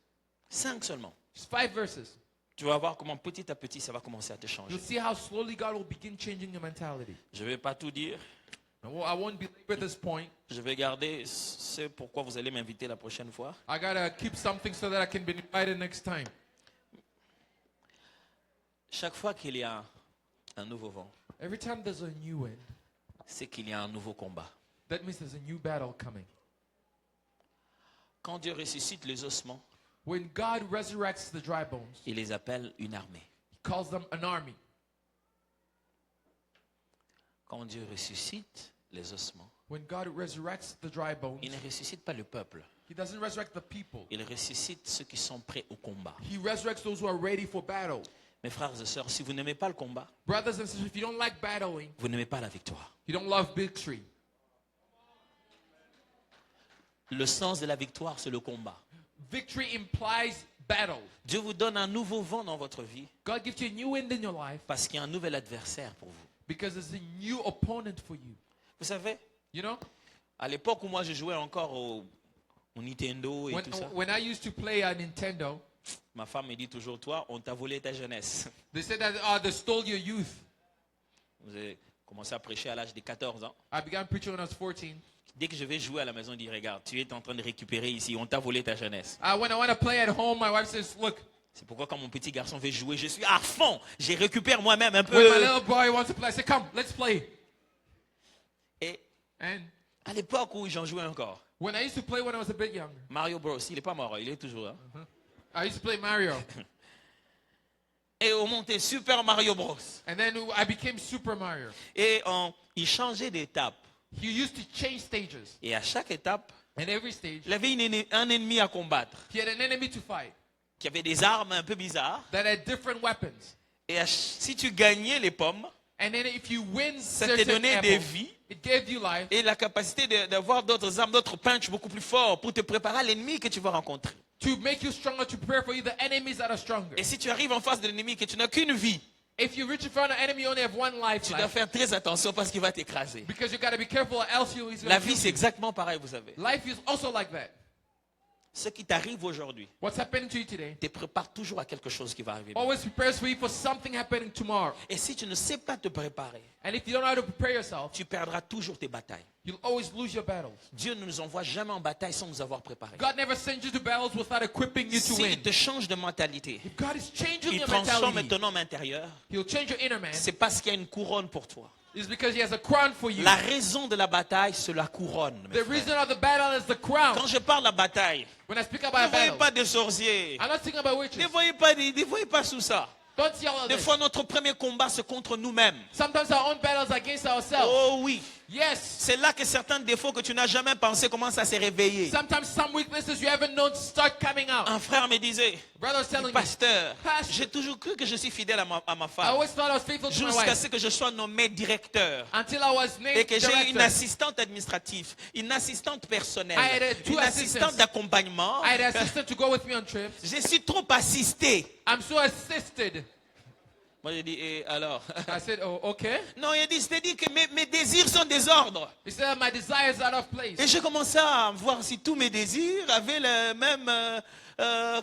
5 seulement. Just 5 verses. Tu vas voir comment petit à petit ça va commencer à te changer. You'll see how slowly God will begin changing your mentality. Je ne vais pas tout dire. I won't belabor this point. Je vais garder ce pourquoi vous allez m'inviter la prochaine fois. I gotta keep something so that I can be invited next time. Chaque fois qu'il y a un nouveau vent, Every time there's a new wind, c'est qu'il y a un nouveau combat. that means there's a new battle coming. Quand Dieu ressuscite les ossements, When God resurrects the dry bones, il les appelle une armée. He calls them an army. Quand Dieu ressuscite les ossements, When God resurrects the dry bones, il ne ressuscite pas le peuple. He doesn't resurrect the people. Il ressuscite ceux qui sont prêts au combat. He resurrects those who are ready for battle. Mes frères et sœurs, si vous n'aimez pas le combat, Brothers and sisters, if you don't like battling, vous n'aimez pas la victoire. you don't love victory. Le sens de la victoire, c'est le combat. Victory implies battle. Dieu vous donne un nouveau vent dans votre vie God gives you a new wind in your life parce qu'il y a un nouvel adversaire pour vous. because there's a new opponent for you. Vous savez, You know, à l'époque où moi je jouais encore au Nintendo et tout ça, when I used to play a Nintendo, ma femme me dit toujours, toi, on t'a volé ta jeunesse. they said that they stole your youth. Vous avez commencé à prêcher à l'âge de 14 ans. I began preaching when I was 14. Dès que je vais jouer à la maison, il dit, regarde, tu es en train de récupérer ici, on t'a volé ta jeunesse. When I want to play at home, my wife says, look, C'est pourquoi quand mon petit garçon veut jouer, je suis à fond. Je récupère moi-même un when my peu. little boy wants to play, I say, come, let's play. Et And à l'époque où j'en jouais encore, when I used to play when I was a bit younger, Mario Bros, il n'est pas mort, il est toujours là. I used to play Mario. Et on montait Super Mario Bros. And then I became Super Mario. Et il changeait d'étape. He used to change stages. Et à chaque étape, And every stage, il avait un ennemi à combattre, he had an enemy to fight qui avait des armes un peu bizarres. that had different weapons. Et si tu gagnais les pommes, And then if you win ça te certain donnait des apples, vies it gave you life et la capacité d'avoir d'autres armes, d'autres punch beaucoup plus forts pour te préparer à l'ennemi que tu vas rencontrer. to make you stronger, to prepare for you the enemies that are stronger. Et si tu arrives en face de l'ennemi que tu n'as qu'une vie, If you reach in front of an enemy, you only have one life tu dois left, faire très attention parce qu'il va t'écraser. because you got to be careful or else he's going La to vie, kill c'est you. exactement pareil, vous savez. Life is also like that. Ce qui t'arrive aujourd'hui What's happening to you today te prépare toujours à quelque chose qui va arriver. always prepares for you for something happening tomorrow. Et si tu ne sais pas te préparer, And if you don't know how to prepare yourself, tu perdras toujours tes batailles. you'll always lose your battles. Dieu ne nous envoie jamais en bataille sans nous avoir préparés. God never sends you to battles without equipping you to S'il win. te change de mentalité, If God is changing il your transforme mentality, ton homme intérieur, He'll change your inner man. c'est parce qu'il y a une couronne pour toi. It's because He has a crown for you. La raison de la bataille, c'est la couronne. mes The frères. reason of the battle is the crown. Quand je parle de la bataille, When I speak about ne a voyez battle, pas des sorciers. I'm not speaking about witches. Ne voyez pas sous ça. Don't see all of Des this. fois, notre premier combat, c'est contre nous-mêmes. Sometimes our own battles are against ourselves. Oh oui. Yes. C'est là que certains défauts que tu n'as jamais pensé commencent à se réveiller. Sometimes some weaknesses you haven't known start coming out. Un frère me disait, Brother was telling me, pasteur, Pastor, j'ai toujours cru que je suis fidèle à ma I femme. always thought I was faithful to my Jusqu'à wife ce que je sois nommé directeur. until I was Et named que j'ai une director. assistante administrative, une assistante personnelle, I had two une assistante assistants. d'accompagnement. I had an assistant to go with me on trips. Je suis trop assisté. I'm so assisted. Moi, j'ai dit, et alors? I said, oh, okay. Non, il a dit, c'est-à-dire que mes désirs sont désordres. He said, my desires are out of place. Et j'ai commencé à voir si tous mes désirs avaient la même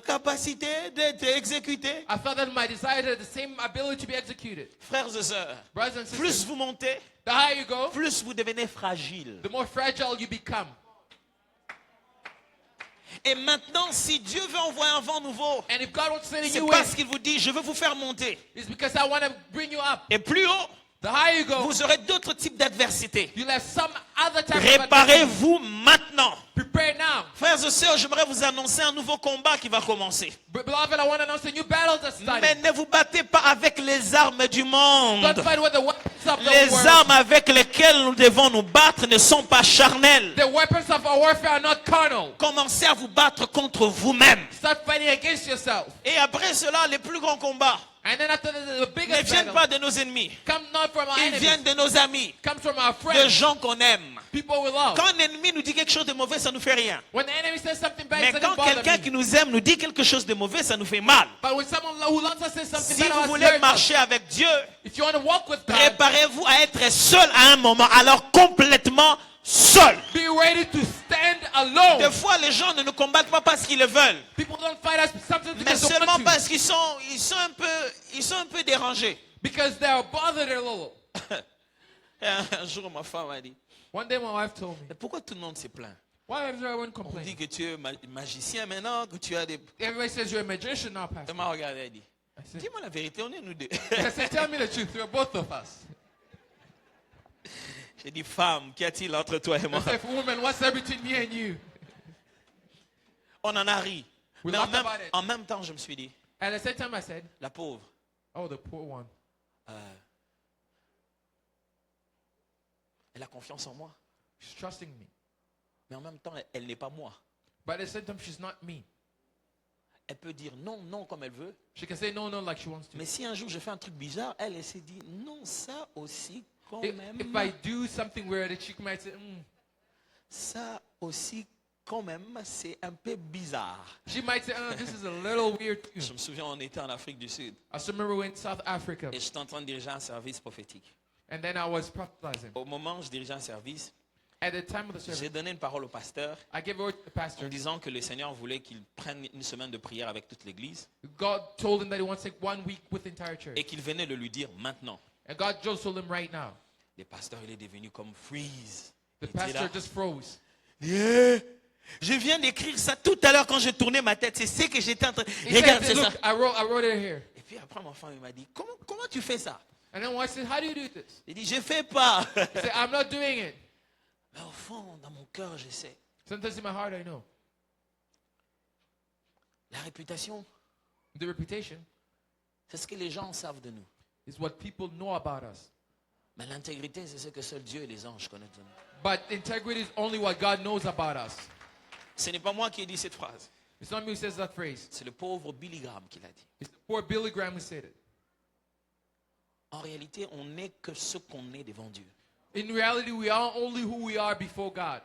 capacité d'être exécutés. I felt that my desires had the same ability to be executed. Frères et sœurs, Brothers and plus sisters, vous montez, the higher you go, plus vous devenez fragile. the more fragile you become. Et maintenant, si Dieu veut envoyer un vent nouveau, And if God wants to send a c'est new parce wind, qu'il vous dit, je veux vous faire monter. it's because I want to bring you up. Et plus haut, The higher you go, vous aurez d'autres types d'adversités. you'll have some other type of adversity. Réparez-vous maintenant. Prepare now. Frères et sœurs, j'aimerais vous annoncer un nouveau combat qui va commencer. Beloved, I want to announce a new battle that's Mais starting. ne vous battez pas avec les armes du monde. Don't fight with the weapons of the Les world. armes avec lesquelles nous devons nous battre ne sont pas charnelles. The weapons of our warfare are not carnal. Commencez à vous battre contre vous-même. Start fighting against yourself. Et après cela, les plus grands combats And then after the ne biggest viennent battle pas de nos ennemis. come not from our Ils enemies, viennent de nos amis, comes from our de friends, gens qu'on aime. people we love. Quand un ennemi nous dit quelque chose de mauvais, ça nous fait rien. When the enemy says something bad, Mais it quand doesn't bother quelqu'un me. qui nous aime nous dit quelque chose de mauvais, ça nous fait mal. But when someone who loves us says something Si bad, vous about voulez us, marcher avec Dieu, if you want to walk with God, préparez-vous à être seul à un moment, alors complètement seul. be ready to stand alone. Des fois, les gens ne nous combattent pas parce qu'ils le veulent, People don't fight us sometimes mais because they seulement want to, parce qu'ils sont un peu dérangés. because they are bothered a little. Et un jour, ma femme m'a dit, One day my wife told me, mais pourquoi tout le monde se plaint? why is everyone On dit complaining? que tu es magicien maintenant, que tu as des... Everybody says you're a magician now, Elle Pastor. m'a regardé, elle dit, I said, dis-moi la vérité, on est nous deux. I said, tell me the truth. We're both of us. J'ai dit, femme, qu'y a-t-il entre toi et I moi? said, woman, what's there between me and you? On en a ri. We Mais laughed about it. en même temps, je me suis dit, At the same time, I said, la pauvre, oh, the poor one. elle a confiance en moi. She's trusting me. Mais en même temps, elle n'est pas moi. But at the same time, she's not me. Elle peut dire non, non comme elle veut. She can say no, no, like she wants to. Mais si un jour je fais un truc bizarre, elle s'est dit non, ça aussi quand If même. I do something weird, she might say, Ça aussi quand même, c'est un peu bizarre. She might say, this is a little weird too. Je me souviens, on était en Afrique du Sud I still remember we went to South Africa, et j'étais en train de diriger un service prophétique. and then I was prophesying. Au moment où je dirigeais un service, At the time of the service, j'ai donné une parole au pasteur I gave word to the pastor. en disant que le Seigneur voulait qu'il prenne une semaine de prière avec toute l'église God told him that he wants to take 1 week with the entire church. et qu'il venait de lui dire maintenant. And God just told him right now. Le pasteur, il est devenu comme freeze. The Il était là. pastor just froze. Yeah. Je viens d'écrire ça tout à l'heure quand je tournais ma tête. C'est ce que j'étais en train. He Regarde, said, c'est ça. look, I wrote it here. Et puis après, mon femme il m'a dit, comment tu fais ça? And then I said, how do you do this? Il dit, je fais pas. He said, I'm not doing it. Mais au fond, dans mon cœur, je sais. Sometimes in my heart, I know. La réputation, The reputation c'est ce que les gens savent de nous. is what people know about us. Mais l'intégrité, c'est ce que seul Dieu et les anges connaissent de nous. But integrity is only what God knows about us. Ce n'est pas moi qui ai dit cette phrase. It's not me who says that phrase. C'est le pauvre Billy Graham qui l'a dit. It's the poor Billy Graham who said it. En réalité, on n'est que ce qu'on est devant Dieu. In reality, we are only who we are before God.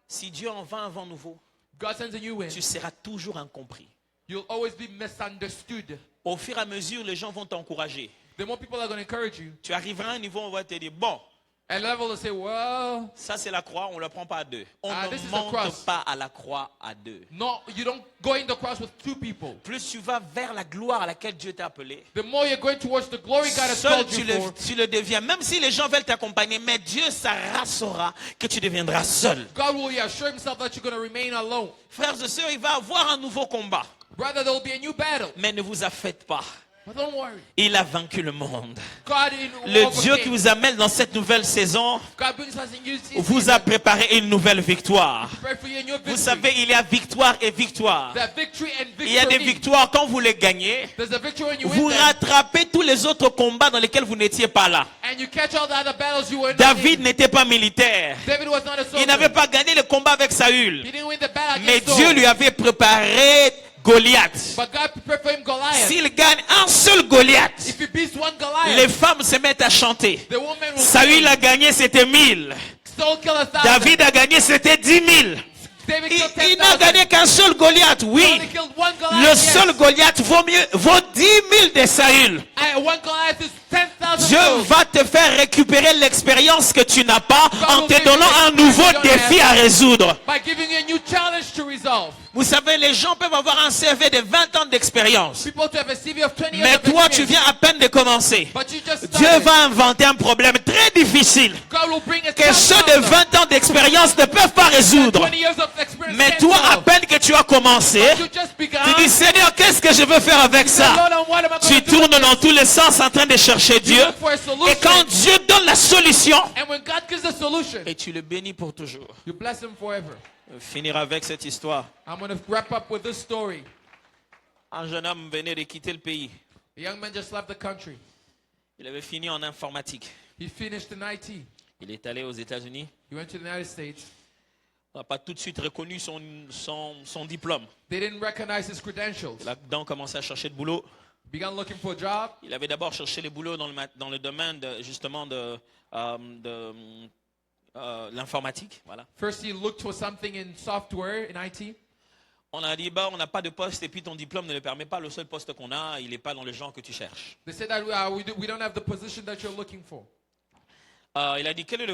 Si Dieu envoie un vent nouveau, God sends a new wind. tu seras toujours incompris. You'll always be misunderstood. Au fur et à mesure, les gens vont t'encourager. The more people are going to encourage you, Tu arriveras à un niveau où on va te dire, bon, at level to say, well, ça c'est la croix, on ne la prend pas à deux. On this is ne the monte cross. pas à la croix à deux. no, you don't go in the cross with 2 people. Plus tu vas vers la gloire à laquelle Dieu t'a appelé, The more you're going towards the glory God has seul called you for, tu le deviens. Même si les gens veulent t'accompagner, mais Dieu saura que tu deviendras seul. God will assure himself that you're going to remain alone. Frères et sœurs, il va y avoir un nouveau combat. Brother, there will be a new battle. Mais ne vous affaites pas. But don't worry. Il a vaincu le monde. God Le Dieu qui vous amène dans cette nouvelle saison God brings us in new season. vous a préparé une nouvelle victoire. Pray for you a new victory. Vous savez, il y a victoire et victoire. There's victory and victory. Il y a des victoires quand vous les gagnez. There's a victory when you Vous win them, rattrapez tous les autres combats dans lesquels vous n'étiez pas là. and you catch all the other battles you were not David in. n'était pas militaire. David was not a soldier. Il n'avait pas gagné le combat avec Saül. He didn't win the battle Mais against Dieu Saul. lui avait préparé Goliath. But God prepared for him Goliath. S'il gagne un seul Goliath, If he beats one Goliath, les femmes se mettent à chanter. the woman will Saül sing. a gagné, c'était 1000. Saul killed 1,000. David a gagné, c'était 10 000. David killed Il n'a 10,000. gagné qu'un seul Goliath, He oui. only killed one Goliath. Le yes. seul Goliath vaut 10 000 de Saül. And one Goliath is 10,000. Dieu souls. va te faire récupérer l'expérience que tu n'as pas en will te give donnant you un nouveau experience défi à résoudre. By giving you a new challenge to resolve. Vous savez, les gens peuvent avoir un CV de 20 ans d'expérience. People to have a CV of 20 years Mais of toi, tu experience. viens à peine de commencer. But you just Dieu started. va inventer un problème très difficile God will bring a que ceux de 20 ans d'expérience ne peuvent pas résoudre. 20 years of experience. Mais can't toi, à solve. peine que tu as commencé, You just begun. tu dis, Seigneur, qu'est-ce que je veux faire avec ça? Lord, what am I Tu going to do? tournes dans tous les sens en train de chercher Dieu. Look for a solution. Et quand Dieu donne la solution, And when God gives a solution, et tu le bénis pour toujours. you bless him forever. Finir avec cette histoire. I'm going to wrap up with this story. Un jeune homme venait de quitter le pays. A young man just left the country. Il avait fini en informatique. He finished in IT. Il est allé aux États-Unis. He went to the United States. On n'a pas tout de suite reconnu son diplôme. They didn't recognize his credentials. Là-dedans, commençait à chercher de boulot. Began looking for a job. Il avait d'abord cherché les boulots dans le domaine justement de l'informatique. Voilà. First, he looked for something in software, in IT. On a dit, bah, on n'a pas de poste et puis ton diplôme ne le permet pas. Le seul poste qu'on a, il n'est pas dans le genre que tu cherches. They said that we don't have the position that you're looking for. Il a dit, quel est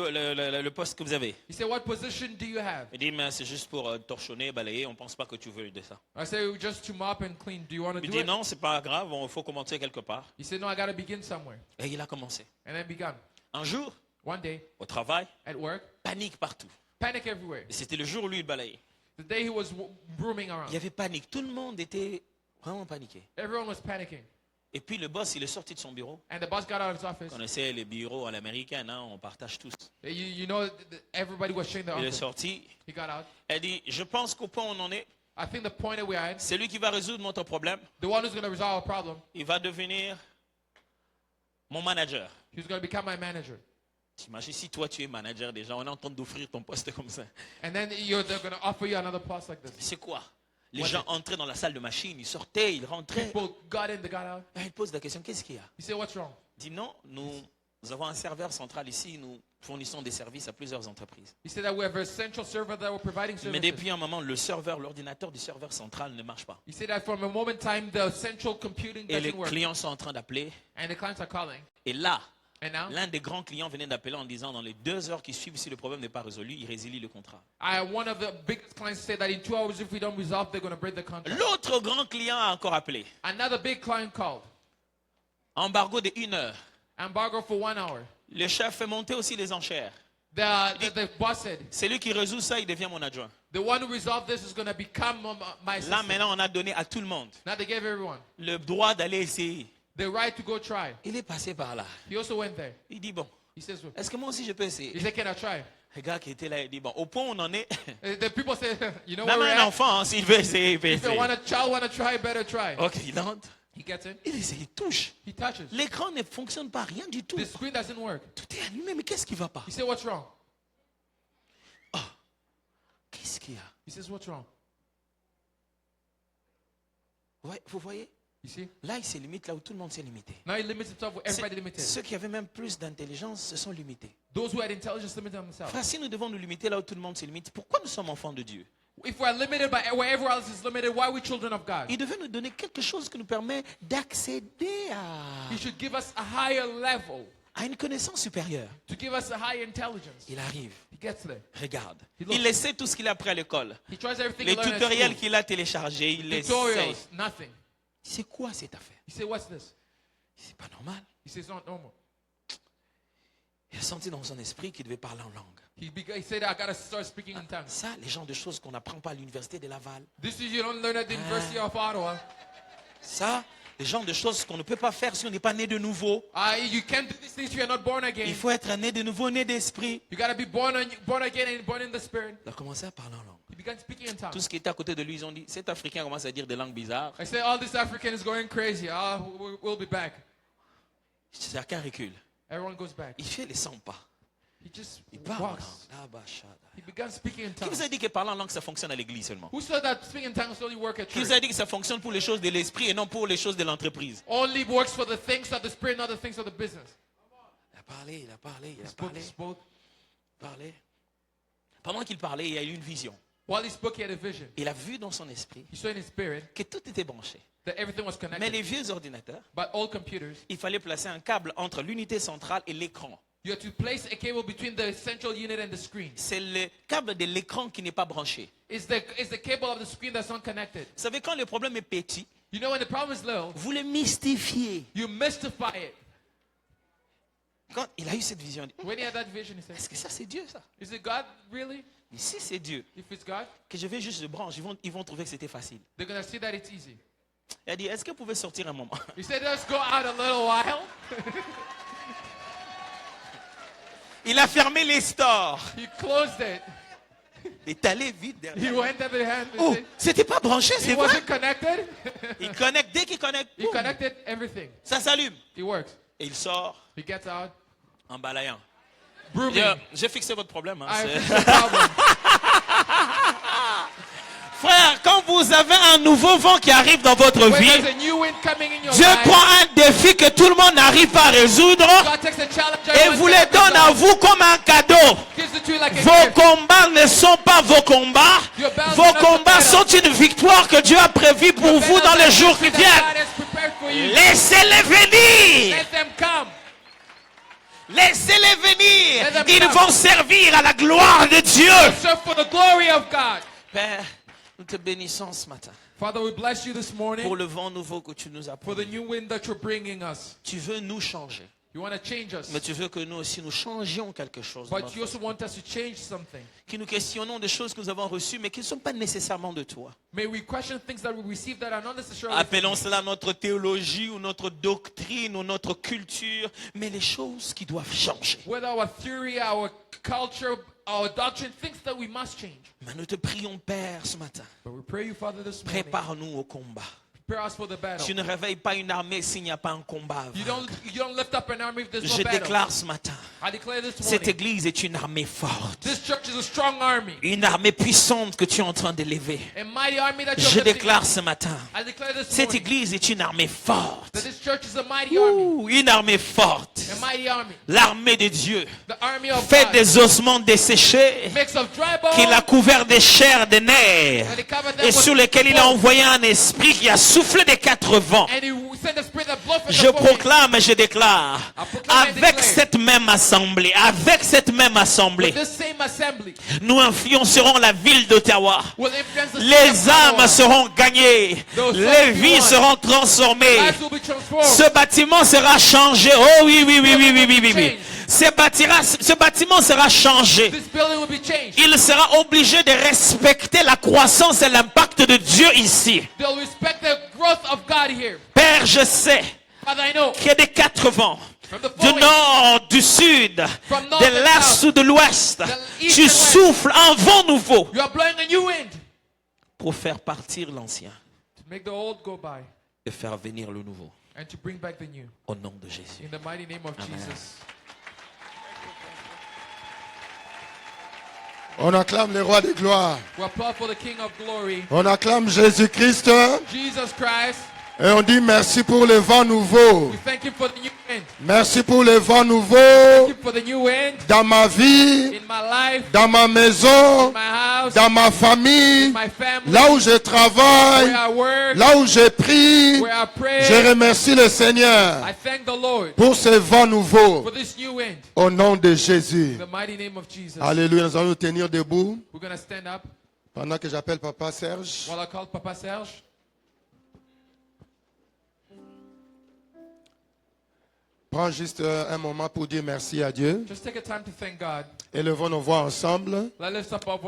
le poste que vous avez? He said, what position do you have? Il dit, mais c'est juste pour torchonner, balayer, on ne pense pas que tu veux de ça. I said, just to mop and clean. Do you want to Il do dit, it? non, c'est pas grave, il faut commencer quelque part. He said, no, I got to begin somewhere. Et il a commencé. And then begun. Un jour, One day, au travail, at work, panique partout. panic everywhere. Et c'était le jour où lui, il balayait. The day he was brooming Il y around, avait panique. Tout le monde était vraiment paniqué. everyone was panicking. Et puis le boss, il est sorti de son bureau. And the boss got out of his office. Vous connaissez les bureaux à l'américaine, hein, on partage tous. You know, everybody was sharing the Il est office. sorti. He got out. Elle dit, je pense qu'au point où on en est, I think the point that we're at, c'est lui qui va résoudre notre problème. the one who's going to resolve our problem, Il va devenir mon manager. he's going to become my manager. T'imagines si toi tu es manager déjà, on est en train d'offrir ton poste comme ça. And then they're going to offer you another post like this. C'est quoi? Les What gens entraient dans la salle de machine, ils sortaient, ils rentraient. People got in, they got out. Et il pose la question, qu'est-ce qu'il y a? He said, what's wrong? Il dit non, nous avons un serveur central ici, nous fournissons des services à plusieurs entreprises. He said that we have a central server that we're providing Mais services. depuis un moment, l'ordinateur du serveur central ne marche pas. He said that from a moment in time, the central computing Et les doesn't work. clients sont en train d'appeler. And the clients are calling. Et là, And now, l'un des grands clients venait d'appeler en disant dans les 2 heures qui suivent, si le problème n'est pas résolu, il résilie le contrat. one of the biggest clients said that in 2 hours, if we don't resolve, they're going to break the contract. L'autre grand client a encore appelé. Another big client called. Embargo de 1 heure. Embargo for 1 hour. Le chef fait monter aussi les enchères. The boss said, C'est lui qui résout ça, il devient mon adjoint. the one who resolved this is going to become my Là, assistant. maintenant, on a donné à tout le monde Now they gave everyone le droit d'aller essayer. the right to go try. Il est passé par là. He also went there. Il dit, bon, He says, est-ce que moi aussi je peux he essayer? said, can I try? Le gars qui était là, il dit, bon, au point où on en est, The people say, you know where même we're un at? enfant, hein, s'il veut essayer, il peut If you essayer. want a child want to try, better try. Ok, il entre, He gets in. il essaie, il touche. He touches. L'écran ne fonctionne pas, rien du tout. The screen doesn't work. Tout est allumé, mais qu'est-ce qui va pas? He said, what's wrong? Qu'est-ce qu'il y a? He says, what's wrong? Ouais, vous voyez? You see? Là, il se limite là où tout le monde s'est limité. Now he limits himself with everybody limited. Ceux qui avaient même plus d'intelligence se sont limités. Those who had intelligence limited themselves. Frère, si nous devons nous limiter là où tout le monde se limite, pourquoi nous sommes enfants de Dieu? If we're limited by where everyone else is limited, why are we children of God? Il devait nous donner quelque chose qui nous permet d'accéder He should give us a higher level, à une connaissance supérieure. to give us a higher intelligence. Il arrive, He gets there. regarde. He looks. Il essaie tout ce qu'il a appris à l'école. He tries everything Les he learned at tutoriels school. qu'il a téléchargés, il les essaie. Tutorials, nothing. C'est quoi cette affaire? He said, what's this? C'est pas normal. He says, not normal. Il a senti dans son esprit qu'il devait parler en langue. He said, I got to start speaking in tongues. Ça, les genres de choses qu'on n'apprend pas à l'université de Laval. This is, you don't learn at the University of Ottawa. Ça, les genres de choses qu'on ne peut pas faire si on n'est pas né de nouveau. You can't do these things if you're not born again. Il faut être né de nouveau, né d'esprit. You got to be born again and born in the Spirit. Il a commencé à parler en langue. He began speaking in Tous tongues. ceux qui étaient à côté de lui, ils ont dit, cet Africain commence à dire des langues bizarres. I said, all this African is going crazy. We'll be back. Chacun recule. Everyone goes back. Il fait les 100 pas. He just Il parle en walks. langue. He began speaking in Qui vous tongues. a dit que parler en langue, ça fonctionne à l'église seulement? Who said that speaking in tongues only work at Qui vous church? a dit que ça fonctionne pour les choses de l'esprit et non pour les choses de l'entreprise? Only works for the things of the Spirit, not the things of the business. Il a parlé, il a parlé, il a Spoke, parlé, spoke. parlé. Pendant qu'il parlait, il y a eu une vision. While he spoke, he had a vision. Il a vu dans son esprit He saw in his spirit que tout était branché. that everything was Mais connected. les vieux ordinateurs, But old computers, il fallait placer un câble entre l'unité centrale et l'écran. you have to place a cable between the central unit and the screen. C'est le câble de l'écran qui n'est pas branché. It's the cable of the screen that's not connected. Vous savez, quand le problème est petit, You know, when the problem is little, vous le mystifiez. you mystify it. Quand il a eu cette vision, il dit, When he had that vision, he said, est-ce que ça c'est Dieu ça? is it God really? Mais si c'est Dieu, If it's God, que je vais juste le brancher, ils vont trouver que c'était facile. they're going to see that it's easy. Il a dit, est-ce que vous pouvez sortir un moment? He said, let's go out a little while. Il a fermé les stores. He closed it. Il est allé vite He derrière. went at the hand. Oh, c'était pas branché, He c'est vrai. wasn't connected. Il connecte, dès qu'il connecte, He boum, connected everything. ça s'allume. It works. Et il sort He gets out. en balayant. Brooming. J'ai fixé votre problème. Hein, I c'est- fixed the problem. Frère, quand vous avez un nouveau vent qui arrive dans votre When vie, there's a new wind coming in your Dieu life, prend un défi que tout le monde n'arrive pas à résoudre God takes a challenge et everyone vous can les donne à resolve, vous comme un cadeau. gives it to you like a Vos gift. combats ne sont pas vos combats. Your battles Vos are not your combats battles. sont une victoire que Dieu a prévue pour vous dans les jours qui That viennent. God has prepared for you. Laissez-les venir. Let them come. Laissez-les venir. Let them Ils come. vont servir à la gloire de Dieu. Serve for the glory of God. Père, nous te bénissons ce matin Father, we bless you this morning pour le vent nouveau que tu nous as for the promis. new wind that you're bringing us. Tu veux nous changer, You want to change us, mais tu veux que nous aussi nous changions quelque chose. dans but notre you also vie. want us to change something. Que nous questionnons des choses que nous avons reçues, mais qui ne sont pas nécessairement de toi. May we question things that we receive that are not necessarily Appelons from you. cela notre théologie ou notre doctrine ou notre culture, mais les choses qui doivent changer. Whether our theory, our culture, our doctrine, things that we must change. Mais nous te prions, Père, ce matin. But we pray you, Father, this morning. Prépare-nous au combat. Prepare us for the battle. Tu ne réveilles pas une armée s'il n'y a pas un combat. à You vaincre. don't lift up an army if there's no Je battle. déclare ce matin, I declare this cette morning, église est une armée forte. this church is a strong army. Une armée puissante que tu es en train d'élever. A mighty army that you're Je lifting déclare up. ce matin, I declare this cette morning église est une armée forte. that this church is a mighty army. Ouh, une armée forte. A mighty army. L'armée de Dieu. The army of Fait God. des ossements desséchés. Mix of dry bones. Qu'il a couvert des chairs, des nerfs. And he covered them Et with sur lesquels il a bones. envoyé un esprit qui a soufflé des quatre vents. And he sent the spirit that blows from Je the four winds. proclame et je déclare, I proclaim and avec declare. cette même assemblée, With this same assembly nous influencerons la ville d'Ottawa. will influence the city Les of âmes Ottawa. seront gagnées, Those les souls vies be won. seront transformées. Lives will be transformed. Ce bâtiment sera changé. Oh oui, oui, oui, oui, oui, oui, oui, oui. Ce bâtiment sera changé. This building will be changed. Il sera obligé de respecter la croissance et l'impact de Dieu ici. They'll respect the growth of God here. Père, je sais Father, I know qu'il y a des quatre vents. from the Du four winds, nord, du sud, From north de and l'est south, ou de l'ouest. the east Tu and west. souffles un vent nouveau you are blowing a new wind pour faire partir l'ancien to make the old go by et faire venir le nouveau. and to bring back the new. Au nom de Jésus. In the mighty name of Amen. Jesus. On acclame le roi de gloire. We applaud for the King of glory, On acclame Jésus-Christ Jesus Christ. et on dit merci pour le vent nouveau. We thank Him for the new wind. Merci pour le vent nouveau Thank Him for the new wind dans ma vie, in my life, dans ma maison, in my house, dans ma famille, in my family, là où je travaille, where I work, là où je prie. where I pray. Je remercie le Seigneur I thank the Lord pour ce vent nouveau for this new wind. au nom de Jésus. In the mighty name of Jesus. Alléluia, nous allons nous tenir debout We're going to stand up pendant que j'appelle Papa Serge. while I call Papa Serge. Prends juste un moment pour dire merci à Dieu. Just take a time to thank God. Élevons nos voix ensemble. Let's lift up our voice.